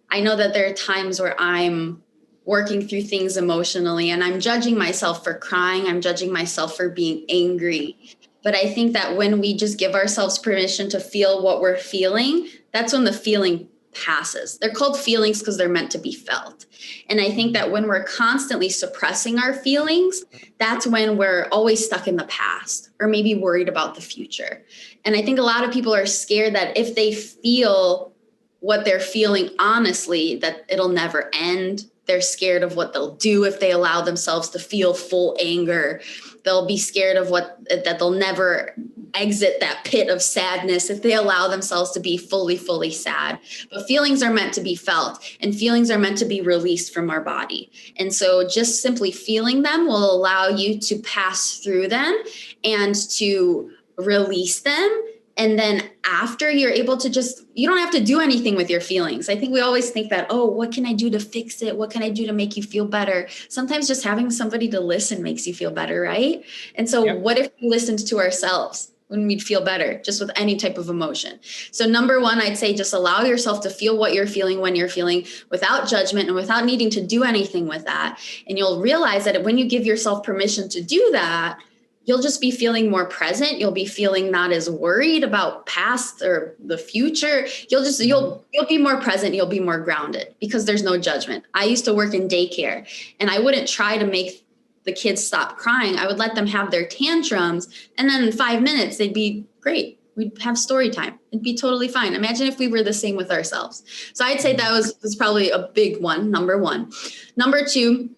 I know that there are times where I'm working through things emotionally and I'm judging myself for crying. I'm judging myself for being angry. But I think that when we just give ourselves permission to feel what we're feeling, that's when the feeling passes. They're called feelings because they're meant to be felt. And I think that when we're constantly suppressing our feelings, that's when we're always stuck in the past or maybe worried about the future. And I think a lot of people are scared that if they feel what they're feeling honestly, that it'll never end. They're scared of what they'll do if they allow themselves to feel full anger. They'll be scared of that they'll never exit that pit of sadness if they allow themselves to be fully sad. But feelings are meant to be felt, and feelings are meant to be released from our body. And so just simply feeling them will allow you to pass through them and to release them. And then after, you're able to you don't have to do anything with your feelings. I think we always think that, oh, what can I do to fix it? What can I do to make you feel better? Sometimes just having somebody to listen makes you feel better, right? And so What if we listened to ourselves when we'd feel better, just with any type of emotion? So number one, I'd say just allow yourself to feel what you're feeling when you're feeling, without judgment and without needing to do anything with that. And you'll realize that when you give yourself permission to do that, you'll just be feeling more present. You'll be feeling not as worried about past or the future. You'll be more present. You'll be more grounded because there's no judgment. I used to work in daycare, and I wouldn't try to make the kids stop crying. I would let them have their tantrums, and then in 5 minutes, they'd be great. We'd have story time. It'd be totally fine. Imagine if we were the same with ourselves. So I'd say that was probably a big one, number one. Number two,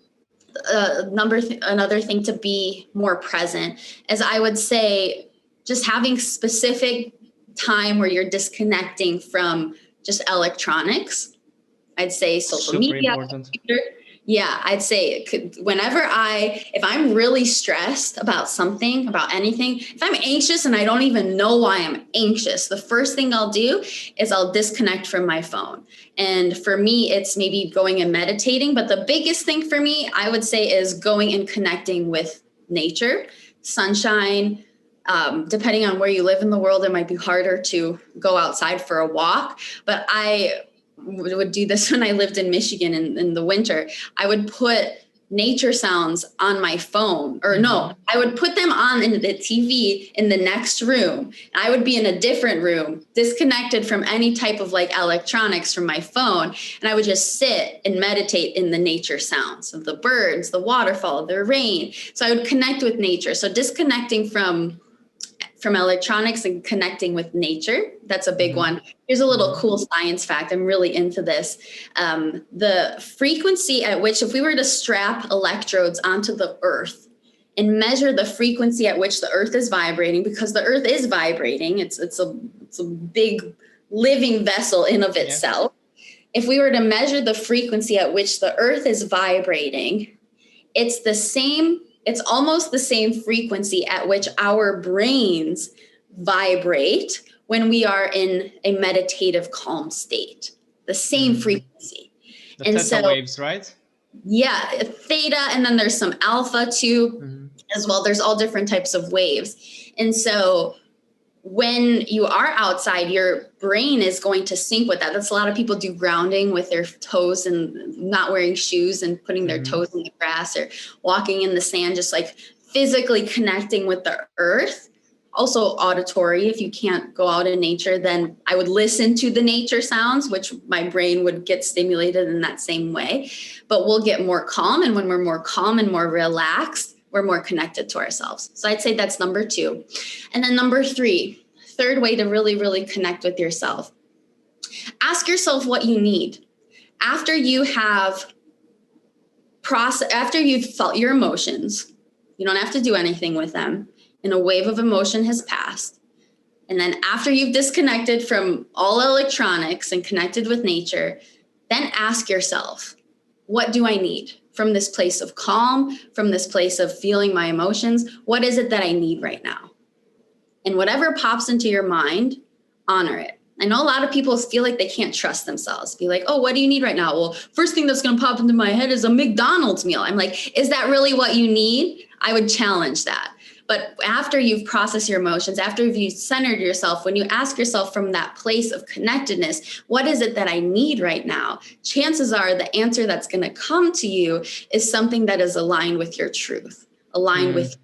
another thing to be more present is, I would say, just having specific time where you're disconnecting from just electronics. I'd say social media. Computer. Yeah, I'd say if I'm really stressed about something, about anything, if I'm anxious and I don't even know why I'm anxious, the first thing I'll do is I'll disconnect from my phone. And for me, it's maybe going and meditating. But the biggest thing for me, I would say, is going and connecting with nature, sunshine. Depending on where you live in the world, it might be harder to go outside for a walk. But I would do this when I lived in Michigan in the winter. I would put nature sounds on my phone, I would put them on in the TV in the next room. I would be in a different room, disconnected from any type of electronics from my phone. And I would just sit and meditate in the nature sounds of the birds, the waterfall, the rain. So I would connect with nature. So disconnecting from electronics and connecting with nature. That's a big one. Here's a little cool science fact. I'm really into this. The frequency at which, if we were to strap electrodes onto the earth and measure the frequency at which the earth is vibrating, because the earth is vibrating. It's a big living vessel in of itself. If we were to measure the frequency at which the earth is vibrating, it's almost the same frequency at which our brains vibrate when we are in a meditative calm state. The same frequency. The theta waves, right? Yeah, theta, and then there's some alpha too as well. There's all different types of waves. And so when you are outside, your brain is going to sync with that. That's a lot of people do grounding with their toes and not wearing shoes and putting their toes in the grass or walking in the sand, just like physically connecting with the earth. Also auditory. If you can't go out in nature, then I would listen to the nature sounds, which my brain would get stimulated in that same way. But we'll get more calm. And when we're more calm and more relaxed, we're more connected to ourselves. So I'd say that's number 2. And then number 3, third way to really, really connect with yourself. Ask yourself what you need. After you've felt your emotions, you don't have to do anything with them, and a wave of emotion has passed. And then after you've disconnected from all electronics and connected with nature, then ask yourself, what do I need? From this place of calm, from this place of feeling my emotions, what is it that I need right now? And whatever pops into your mind, honor it. I know a lot of people feel like they can't trust themselves. Be like, oh, what do you need right now? Well, first thing that's going to pop into my head is a McDonald's meal. I'm like, is that really what you need? I would challenge that. But after you've processed your emotions, after you've centered yourself, when you ask yourself from that place of connectedness, what is it that I need right now? Chances are the answer that's going to come to you is something that is aligned with your truth, aligned with,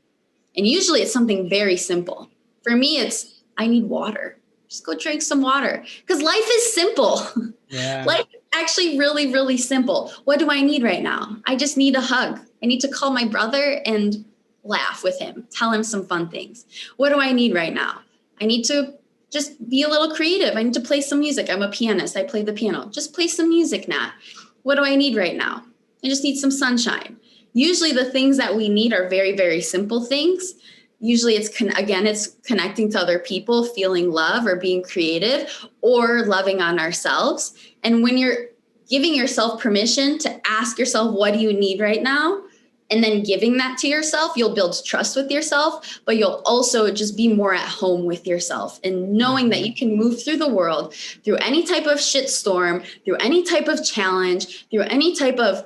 and usually it's something very simple. For me, it's, I need water. Just go drink some water, because life is simple. Life is actually really, really simple. What do I need right now? I just need a hug. I need to call my brother and laugh with him, tell him some fun things. What do I need right now? I need to just be a little creative. I need to play some music. I'm a pianist. I play the piano. Just play some music, Nat. What do I need right now? I just need some sunshine. Usually the things that we need are very, very simple things. Usually it's connecting to other people, feeling love or being creative or loving on ourselves. And when you're giving yourself permission to ask yourself, what do you need right now? And then giving that to yourself, you'll build trust with yourself, but you'll also just be more at home with yourself and knowing that you can move through the world, through any type of shitstorm, through any type of challenge, through any type of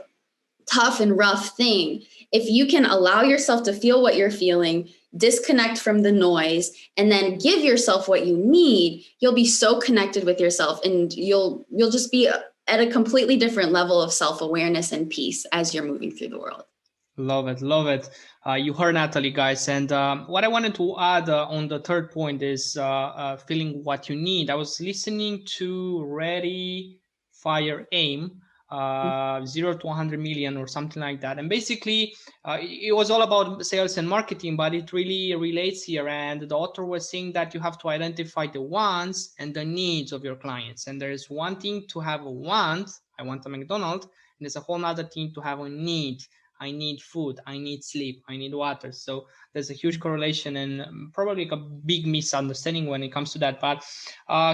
tough and rough thing. If you can allow yourself to feel what you're feeling, disconnect from the noise, and then give yourself what you need, you'll be so connected with yourself, and you'll just be at a completely different level of self-awareness and peace as you're moving through the world. Love it. Love it. You heard Nathalie, guys. And what I wanted to add on the third point is feeling what you need. I was listening to Ready, Fire, Aim, 0 to 100 million or something like that. And basically, it was all about sales and marketing, but it really relates here. And the author was saying that you have to identify the wants and the needs of your clients. And there's one thing to have a want, I want a McDonald's, and there's a whole other thing to have a need. I need food, I need sleep, I need water. So there's a huge correlation and probably a big misunderstanding when it comes to that. But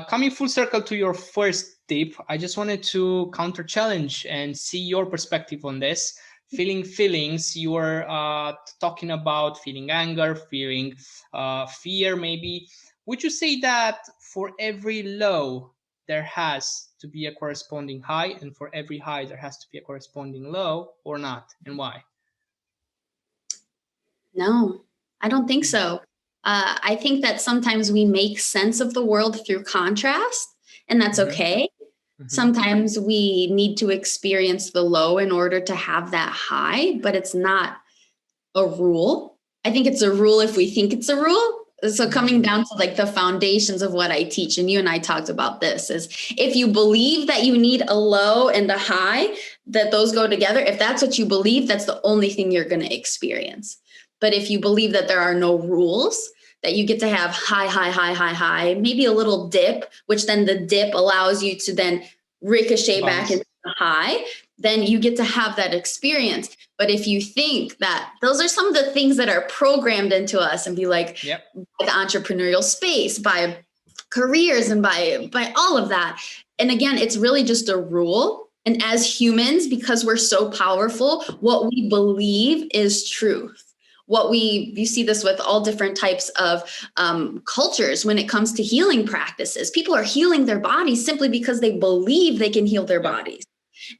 coming full circle to your first tip, I just wanted to counter challenge and see your perspective on this. Feeling feelings, you were talking about feeling anger, feeling fear maybe. Would you say that for every low, there has to be a corresponding high, and for every high there has to be a corresponding low, or not, and why? No, I don't think so. I think that sometimes we make sense of the world through contrast, and that's okay. Sometimes we need to experience the low in order to have that high, but it's not a rule. I think it's a rule if we think it's a rule. So coming down to like the foundations of what I teach, and you and I talked about this, is if you believe that you need a low and a high, that those go together. If that's what you believe, that's the only thing you're going to experience. But if you believe that there are no rules, that you get to have high, maybe a little dip, which then the dip allows you to then ricochet back into the high, then you get to have that experience. But if you think that those are some of the things that are programmed into us and be like, Yep. by the entrepreneurial space, by careers, and by all of that. And again, it's really just a rule. And as humans, because we're so powerful, what we believe is truth. You see this with all different types of cultures when it comes to healing practices. People are healing their bodies simply because they believe they can heal their bodies.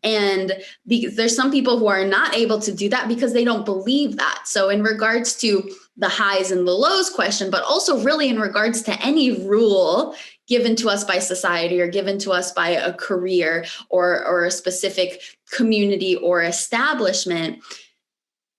And there's some people who are not able to do that because they don't believe that. So in regards to the highs and the lows question, but also really in regards to any rule given to us by society or given to us by a career or a specific community or establishment,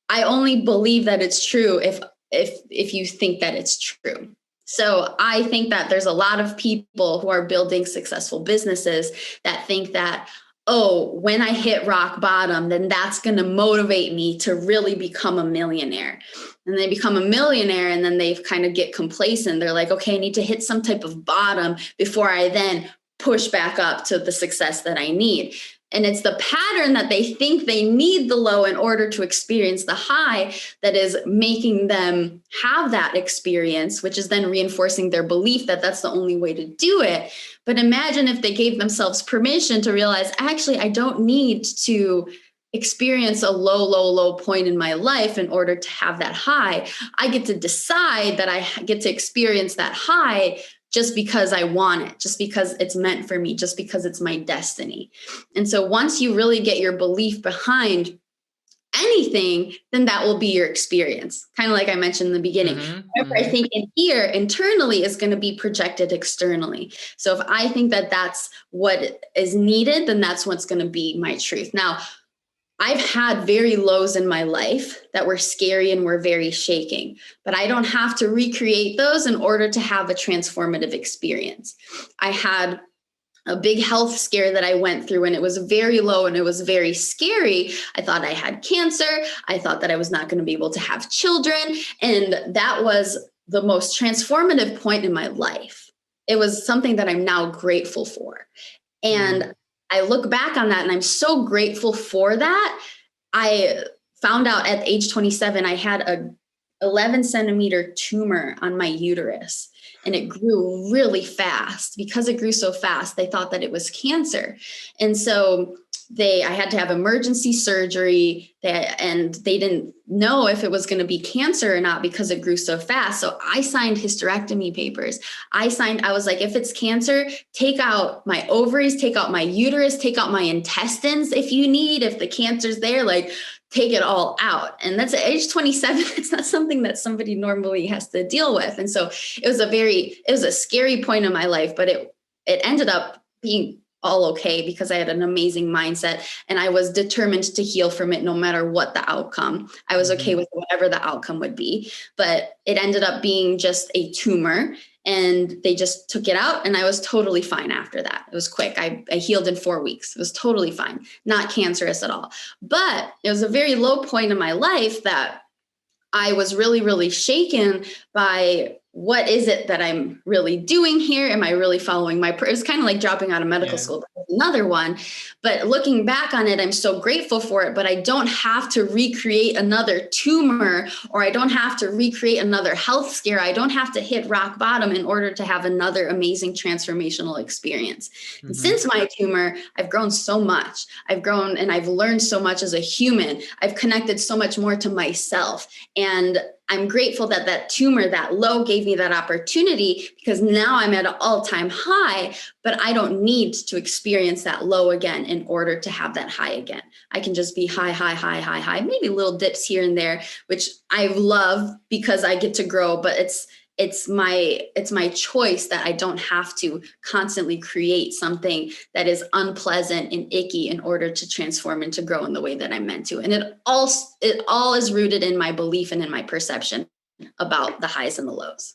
I only believe that it's true if you think that it's true. So I think that there's a lot of people who are building successful businesses that think that, oh, when I hit rock bottom, then that's going to motivate me to really become a millionaire. And they become a millionaire and then they kind of get complacent. They're like, okay, I need to hit some type of bottom before I then push back up to the success that I need. And it's the pattern that they think they need the low in order to experience the high that is making them have that experience, which is then reinforcing their belief that that's the only way to do it. But imagine if they gave themselves permission to realize, actually, I don't need to experience a low point in my life in order to have that high. I get to decide that I get to experience that high just because I want it, just because it's meant for me, just because it's my destiny. And so once you really get your belief behind anything, then that will be your experience. Kind of like I mentioned in the beginning. Whatever I think in here internally is going to be projected externally. So if I think that that's what is needed, then that's what's going to be my truth. Now, I've had very lows in my life that were scary and were very shaking, but I don't have to recreate those in order to have a transformative experience. I had a big health scare that I went through and it was very low and it was very scary. I thought I had cancer. I thought that I was not going to be able to have children. And that was the most transformative point in my life. It was something that I'm now grateful for. And I look back on that and I'm so grateful for that. I found out at age 27, I had a 11 centimeter tumor on my uterus and it grew really fast. Because it grew so fast, they thought that it was cancer. And so I had to have emergency surgery and they didn't know if it was going to be cancer or not because it grew so fast. So I signed hysterectomy papers. I was like, if it's cancer, take out my ovaries, take out my uterus, take out my intestines if you need, if the cancer's there, like take it all out. And that's at age 27. It's not something that somebody normally has to deal with. And so it was a scary point in my life, but it ended up being all okay because I had an amazing mindset and I was determined to heal from it no matter what the outcome. I was okay with whatever the outcome would be, but it ended up being just a tumor and they just took it out and I was totally fine after that. It was quick. I healed in 4 weeks. It was totally fine, not cancerous at all. But it was a very low point in my life that I was really, really shaken by what is it that I'm really doing here? Am I really following it was kind of like dropping out of medical school. Another one. But looking back on it, I'm so grateful for it, but I don't have to recreate another tumor or I don't have to recreate another health scare. I don't have to hit rock bottom in order to have another amazing transformational experience. And since my tumor, I've grown so much. I've grown and I've learned so much as a human. I've connected so much more to myself. And I'm grateful that that tumor, that low, gave me that opportunity because now I'm at an all-time high, but I don't need to experience that low again in order to have that high again. I can just be high, maybe little dips here and there, which I love because I get to grow, but it's my choice that I don't have to constantly create something that is unpleasant and icky in order to transform and to grow in the way that I'm meant to. And it all is rooted in my belief and in my perception about the highs and the lows.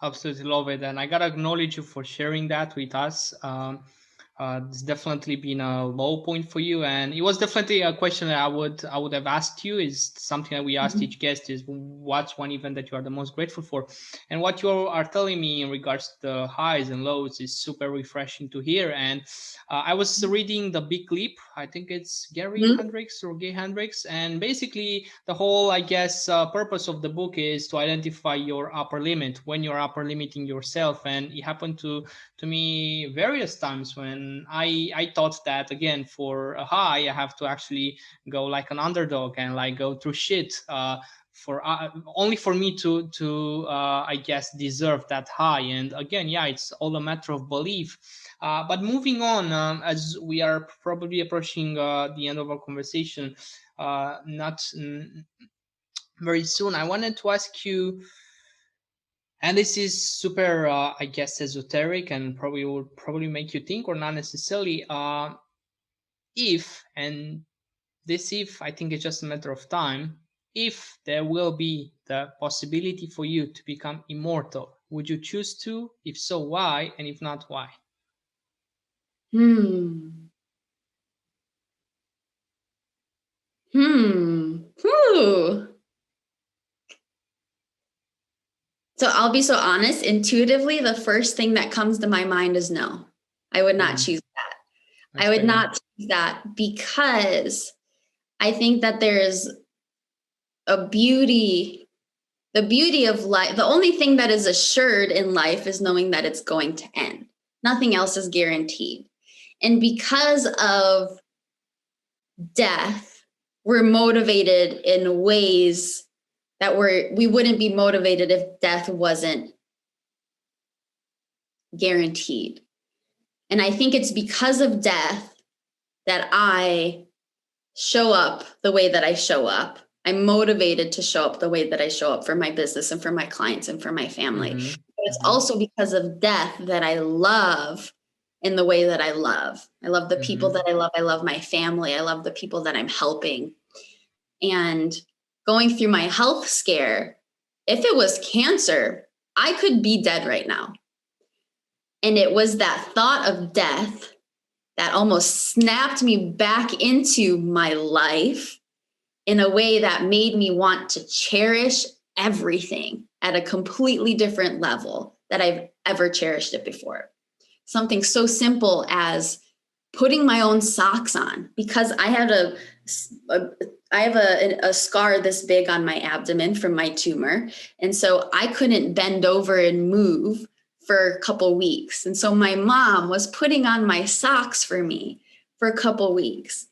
Absolutely love it. And I got to acknowledge you for sharing that with us. It's definitely been a low point for you, and it was definitely a question that I would have asked you. Is something that we asked each guest is what's one event that you are the most grateful for, and what you are telling me in regards to the highs and lows is super refreshing to hear. And I was reading The Big Leap. I think it's Gary Mhm. Hendricks or Gay Hendricks, and basically the whole, I guess, purpose of the book is to identify your upper limit when you're upper limiting yourself. And it happened to me various times when I thought that, again, for a high I have to actually go like an underdog and like go through shit for only for me to I guess deserve that high. And again, yeah, it's all a matter of belief. But moving on, as we are probably approaching the end of our conversation, not very soon, I wanted to ask you, and this is super I guess esoteric and probably will probably make you think, or not necessarily, if, and this if I think it's just a matter of time, if there will be the possibility for you to become immortal, would you choose to? If so, why? And if not, why? Hmm. Whew. So I'll be so honest, intuitively, the first thing that comes to my mind is no. I would not choose that. That's I would fair. not choose that because I think that there's a beauty, the beauty of life. The only thing that is assured in life is knowing that it's going to end. Nothing else is guaranteed. And because of death, we're motivated in ways that we wouldn't be motivated if death wasn't guaranteed. And I think it's because of death that I show up the way that I show up. I'm motivated to show up the way that I show up for my business and for my clients and for my family. But it's also because of death that I love in the way that I love. I love the people that I love. I love my family. I love the people that I'm helping. And going through my health scare, if it was cancer, I could be dead right now. And it was that thought of death that almost snapped me back into my life in a way that made me want to cherish everything at a completely different level that I've ever cherished it before. Something so simple as putting my own socks on, because I had a scar this big on my abdomen from my tumor. And so I couldn't bend over and move for a couple weeks. And so my mom was putting on my socks for me for a couple weeks.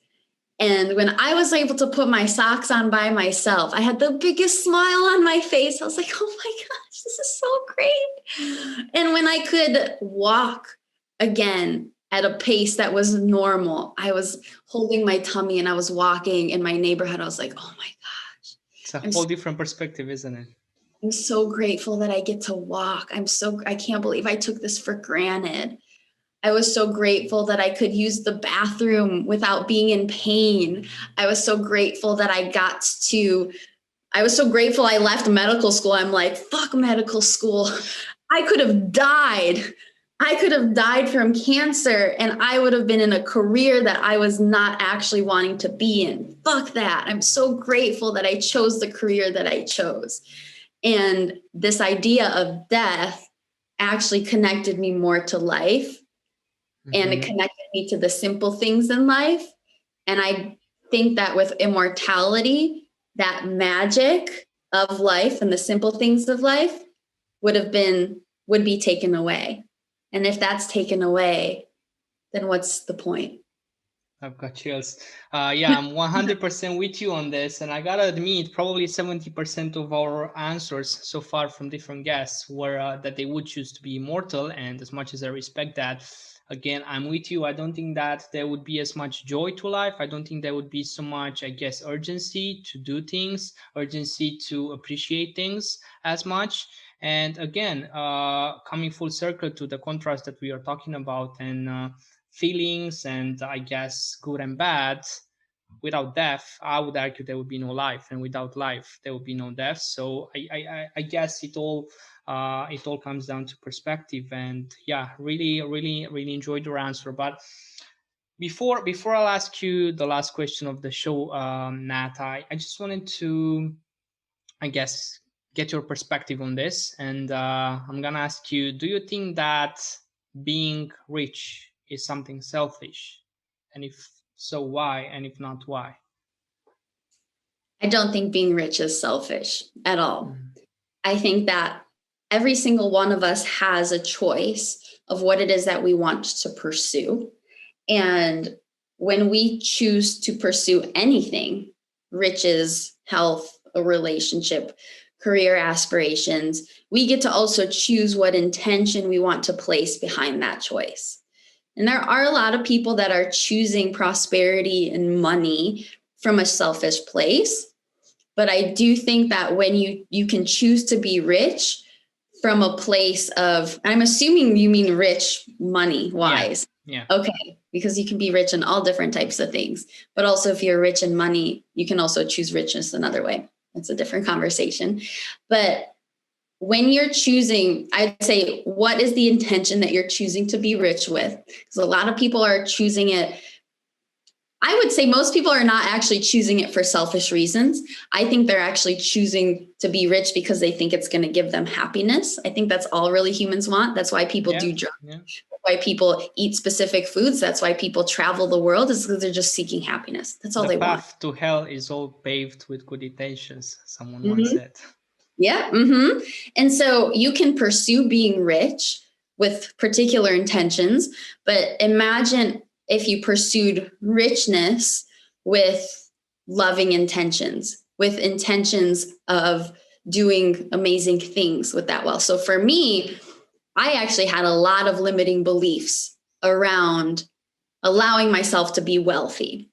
And when I was able to put my socks on by myself, I had the biggest smile on my face. I was like, oh my gosh, this is so great. And when I could walk again at a pace that was normal, I was holding my tummy and I was walking in my neighborhood. I was like, oh my gosh. It's a whole different perspective, isn't it? I'm so grateful that I get to walk. I can't believe I took this for granted. I was so grateful that I could use the bathroom without being in pain. I was so grateful that I was so grateful I left medical school. I'm like, fuck medical school. I could have died. I could have died from cancer and I would have been in a career that I was not actually wanting to be in. Fuck that. I'm so grateful that I chose the career that I chose. And this idea of death actually connected me more to life. And it connected me to the simple things in life. And I think that with immortality, that magic of life and the simple things of life would be taken away. And if that's taken away, then what's the point? I've got chills. Yeah, I'm 100% with you on this. And I gotta admit, probably 70% of our answers so far from different guests were that they would choose to be immortal. And as much as I respect that, again, I'm with you. I don't think that there would be as much joy to life. I don't think there would be so much, I guess, urgency to do things, urgency to appreciate things as much. And again, coming full circle to the contrast that we are talking about, and feelings and I guess good and bad, without death, I would argue there would be no life, and without life, there would be no death. So I guess it all comes down to perspective. And yeah, really enjoyed your answer. But before I'll ask you the last question of the show, Nat, I just wanted to, I guess, get your perspective on this. And I'm gonna ask you: do you think that being rich is something selfish? And if so, why? And if not, why? I don't think being rich is selfish at all. Mm. I think that every single one of us has a choice of what it is that we want to pursue. And when we choose to pursue anything, riches, health, a relationship, career aspirations, we get to also choose what intention we want to place behind that choice. And there are a lot of people that are choosing prosperity and money from a selfish place. But I do think that when you can choose to be rich from a place of, I'm assuming you mean rich money wise. Yeah. Okay. Because you can be rich in all different types of things. But also if you're rich in money, you can also choose richness another way. That's a different conversation. But when you're choosing, I'd say, what is the intention that you're choosing to be rich with? Because a lot of people are choosing it. I would say most people are not actually choosing it for selfish reasons. I think they're actually choosing to be rich because they think it's going to give them happiness. I think that's all really humans want. That's why people do drugs. Yeah. That's why people eat specific foods. That's why people travel the world, is because they're just seeking happiness. That's all they want. The path to hell is all paved with good intentions, someone once said. Yeah. Mm-hmm. And so you can pursue being rich with particular intentions, but imagine if you pursued richness with loving intentions, with intentions of doing amazing things with that wealth. So for me, I actually had a lot of limiting beliefs around allowing myself to be wealthy.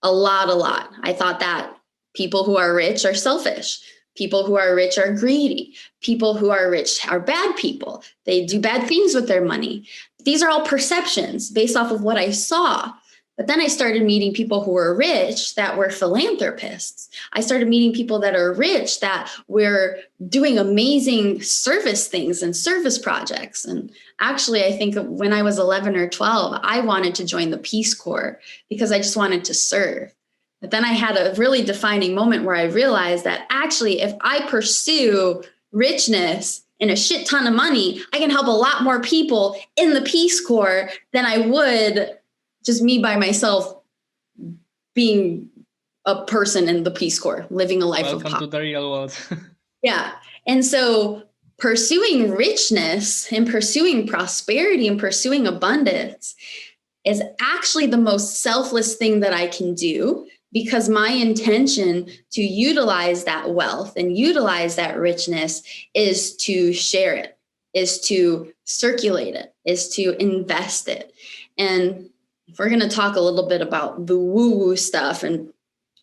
A lot. I thought that people who are rich are selfish. People who are rich are greedy. People who are rich are bad people. They do bad things with their money. These are all perceptions based off of what I saw. But then I started meeting people who were rich that were philanthropists. I started meeting people that are rich that were doing amazing service things and service projects. And actually, I think when I was 11 or 12, I wanted to join the Peace Corps because I just wanted to serve. But then I had a really defining moment where I realized that actually, if I pursue richness and a shit ton of money, I can help a lot more people in the Peace Corps than I would just me by myself being a person in the Peace Corps, living a life of poverty. Welcome to the real world. Yeah. And so pursuing richness and pursuing prosperity and pursuing abundance is actually the most selfless thing that I can do, because my intention to utilize that wealth and utilize that richness is to share it, is to circulate it, is to invest it. And if we're going to talk a little bit about the woo-woo stuff, and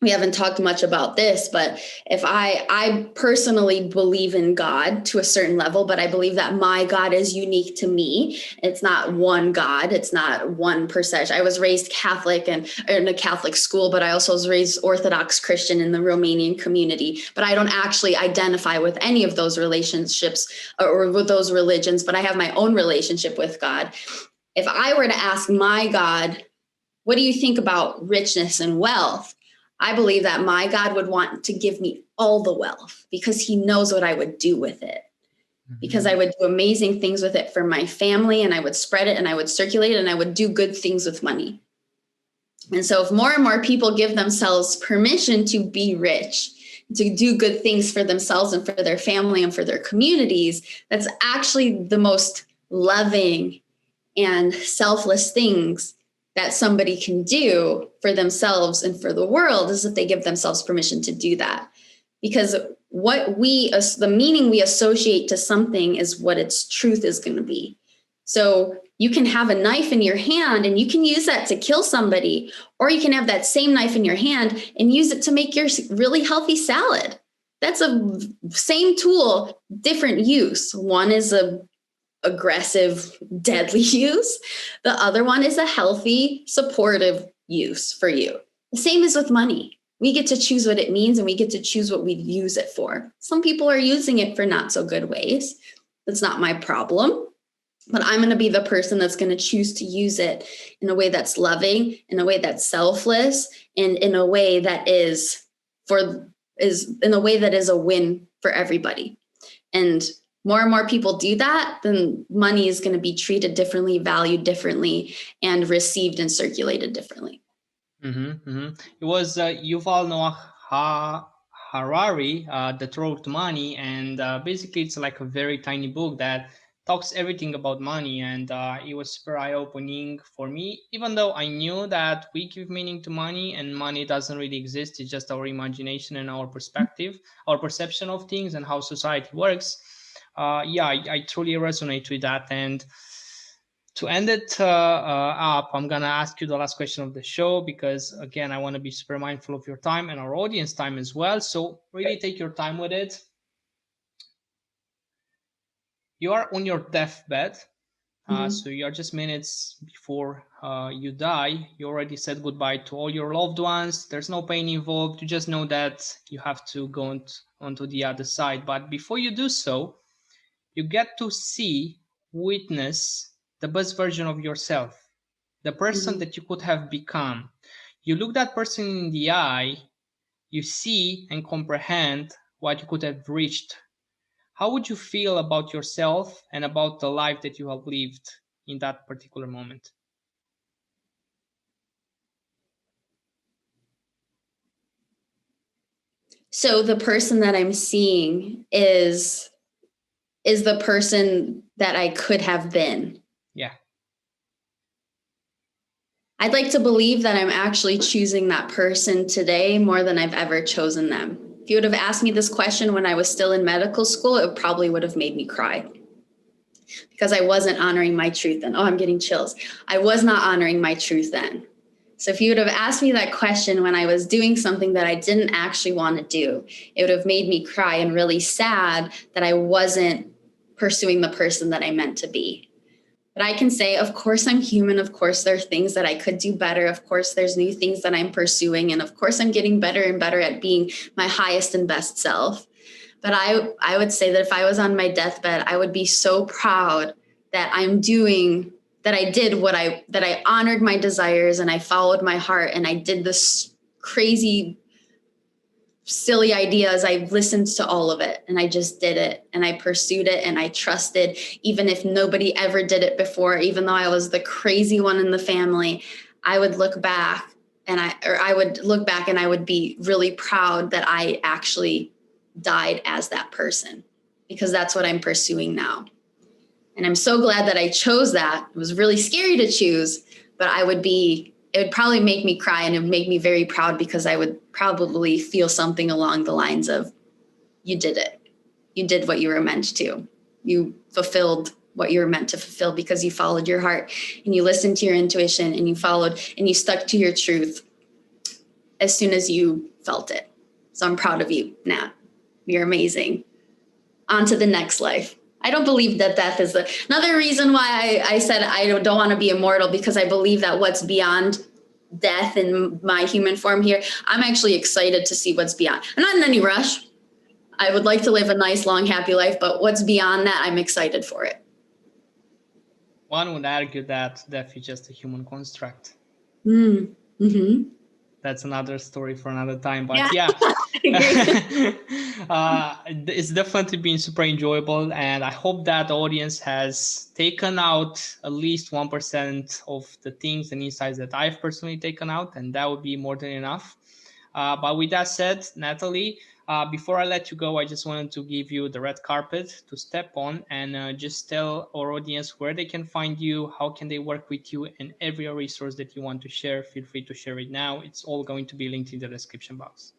we haven't talked much about this, but if I personally believe in God to a certain level, but I believe that my God is unique to me. It's not one God. It's not one percentage. I was raised Catholic and in a Catholic school, but I also was raised Orthodox Christian in the Romanian community. But I don't actually identify with any of those relationships or with those religions, but I have my own relationship with God. If I were to ask my God, what do you think about richness and wealth? I believe that my God would want to give me all the wealth because he knows what I would do with it. Because I would do amazing things with it for my family, and I would spread it and I would circulate it and I would do good things with money. And so if more and more people give themselves permission to be rich, to do good things for themselves and for their family and for their communities, that's actually the most loving and selfless things that somebody can do for themselves and for the world, is if they give themselves permission to do that. Because the meaning we associate to something is what its truth is going to be. So you can have a knife in your hand and you can use that to kill somebody, or you can have that same knife in your hand and use it to make your really healthy salad. That's a same tool, different use. One is a aggressive, deadly use. The other one is a healthy, supportive use for you. The same is with money. We get to choose what it means and we get to choose what we use it for. Some people are using it for not so good ways. That's not my problem. But I'm going to be the person that's going to choose to use it in a way that's loving, in a way that's selfless, and in a way that is a win for everybody. And more people do that, then money is going to be treated differently, valued differently, and received and circulated differently. It was Yuval Noah Harari that wrote Money, and basically it's like a very tiny book that talks everything about money, and it was super eye-opening for me, even though I knew that we give meaning to money and money doesn't really exist. It's just our imagination and our perspective, our perception of things and how society works. I truly resonate with that. And to end it up, I'm going to ask you the last question of the show, because again, I want to be super mindful of your time and our audience time as well. So really take your time with it. You are on your deathbed. So you are just minutes before you die. You already said goodbye to all your loved ones. There's no pain involved. You just know that you have to go onto the other side. But before you do so, you get to witness the best version of yourself, the person that you could have become. You look that person in the eye, you see and comprehend what you could have reached. How would you feel about yourself and about the life that you have lived in that particular moment? So the person that I'm seeing is the person that I could have been. Yeah. I'd like to believe that I'm actually choosing that person today more than I've ever chosen them. If you would have asked me this question when I was still in medical school, it probably would have made me cry, because I wasn't honoring my truth then. Oh, I'm getting chills. I was not honoring my truth then. So if you would have asked me that question when I was doing something that I didn't actually want to do, it would have made me cry and really sad that I wasn't pursuing the person that I meant to be. But I can say, of course, I'm human. Of course, there are things that I could do better. Of course, there's new things that I'm pursuing. And of course, I'm getting better and better at being my highest and best self. But I would say that if I was on my deathbed, I would be so proud that I honored my desires and I followed my heart and I did this crazy, silly ideas. I listened to all of it and I just did it and I pursued it and I trusted, even if nobody ever did it before, even though I was the crazy one in the family. I would look back and I would be really proud that I actually died as that person, because that's what I'm pursuing now. And I'm so glad that I chose that. It was really scary to choose, but it would probably make me cry and it would make me very proud, because I would probably feel something along the lines of, you did it. You did what you were meant to. You fulfilled what you were meant to fulfill because you followed your heart and you listened to your intuition and you followed and you stuck to your truth as soon as you felt it. So I'm proud of you, Nat. You're amazing. On to the next life. I don't believe that death is another reason why I said I don't want to be immortal, because I believe that what's beyond death in my human form here, I'm actually excited to see what's beyond. I'm not in any rush. I would like to live a nice, long, happy life, but what's beyond that, I'm excited for it. One would argue that death is just a human construct. That's another story for another time, but yeah. It's definitely been super enjoyable, and I hope that the audience has taken out at least 1% of the things and insights that I've personally taken out, and that would be more than enough. But with that said, Nathalie, before I let you go, I just wanted to give you the red carpet to step on and just tell our audience where they can find you, how can they work with you, and every resource that you want to share, feel free to share it now. It's all going to be linked in the description box.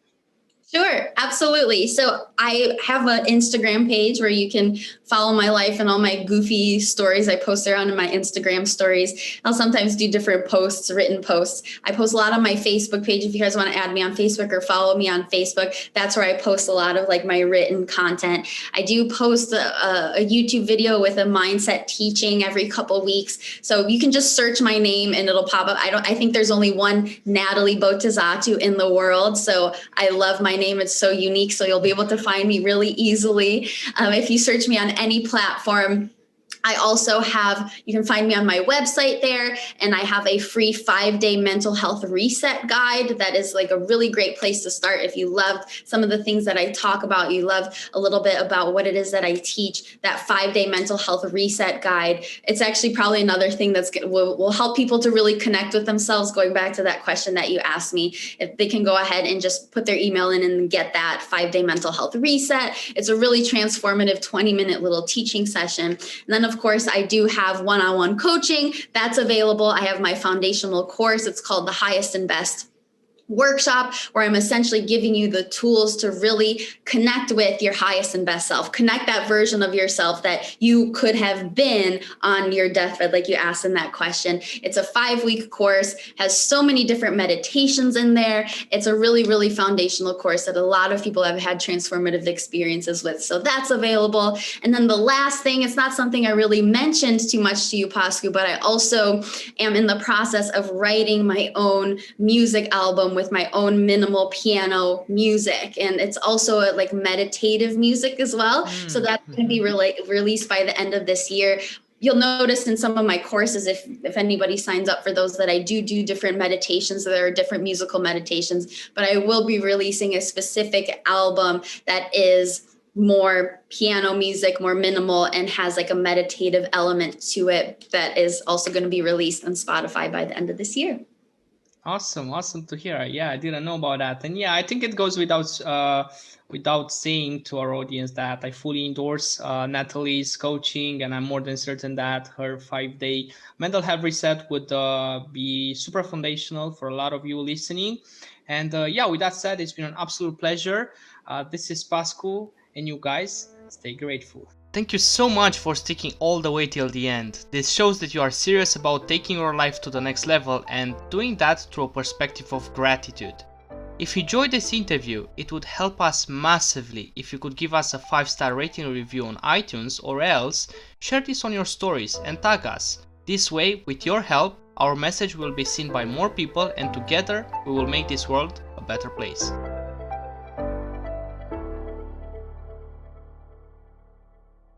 Sure, absolutely. So I have an Instagram page where you can follow my life and all my goofy stories I post around in my Instagram stories. I'll sometimes do different posts, written posts. I post a lot on my Facebook page. If you guys want to add me on Facebook or follow me on Facebook, that's where I post a lot of like my written content. I do post a YouTube video with a mindset teaching every couple weeks. So you can just search my name and it'll pop up. I think there's only one Nathalie Botezatu in the world. So I love my name. It's so unique. So you'll be able to find me really easily. If you search me on any platform. I also have, you can find me on my website there, and I have a free 5-day mental health reset guide that is like a really great place to start. If you loved some of the things that I talk about, you love a little bit about what it is that I teach, that 5-day mental health reset guide, it's actually probably another thing that's will help people to really connect with themselves. Going back to that question that you asked me, if they can go ahead and just put their email in and get that 5-day mental health reset. It's a really transformative 20-minute little teaching session. And then of course, I do have one-on-one coaching that's available. I have my foundational course. It's called the Highest and Best Workshop, where I'm essentially giving you the tools to really connect with your highest and best self, connect that version of yourself that you could have been on your deathbed, like you asked in that question. It's a 5-week course, has so many different meditations in there. It's a really, really foundational course that a lot of people have had transformative experiences with. So that's available. And then the last thing, it's not something I really mentioned too much to you, Pascu, but I also am in the process of writing my own music album with my own minimal piano music. And it's also like meditative music as well. So that's going to be released by the end of this year. You'll notice in some of my courses, if anybody signs up for those, that I do different meditations. So there are different musical meditations, but I will be releasing a specific album that is more piano music, more minimal, and has like a meditative element to it that is also going to be released on Spotify by the end of this year. Awesome to hear. Yeah, I didn't know about that. And yeah, I think it goes without saying to our audience that I fully endorse Nathalie's coaching, and I'm more than certain that her 5-day mental health reset would be super foundational for a lot of you listening. And yeah, with that said, it's been an absolute pleasure. This is Pascu, and you guys stay grateful. Thank you so much for sticking all the way till the end. This shows that you are serious about taking your life to the next level and doing that through a perspective of gratitude. If you enjoyed this interview, it would help us massively if you could give us a 5-star rating review on iTunes, or else share this on your stories and tag us. This way, with your help, our message will be seen by more people, and together we will make this world a better place.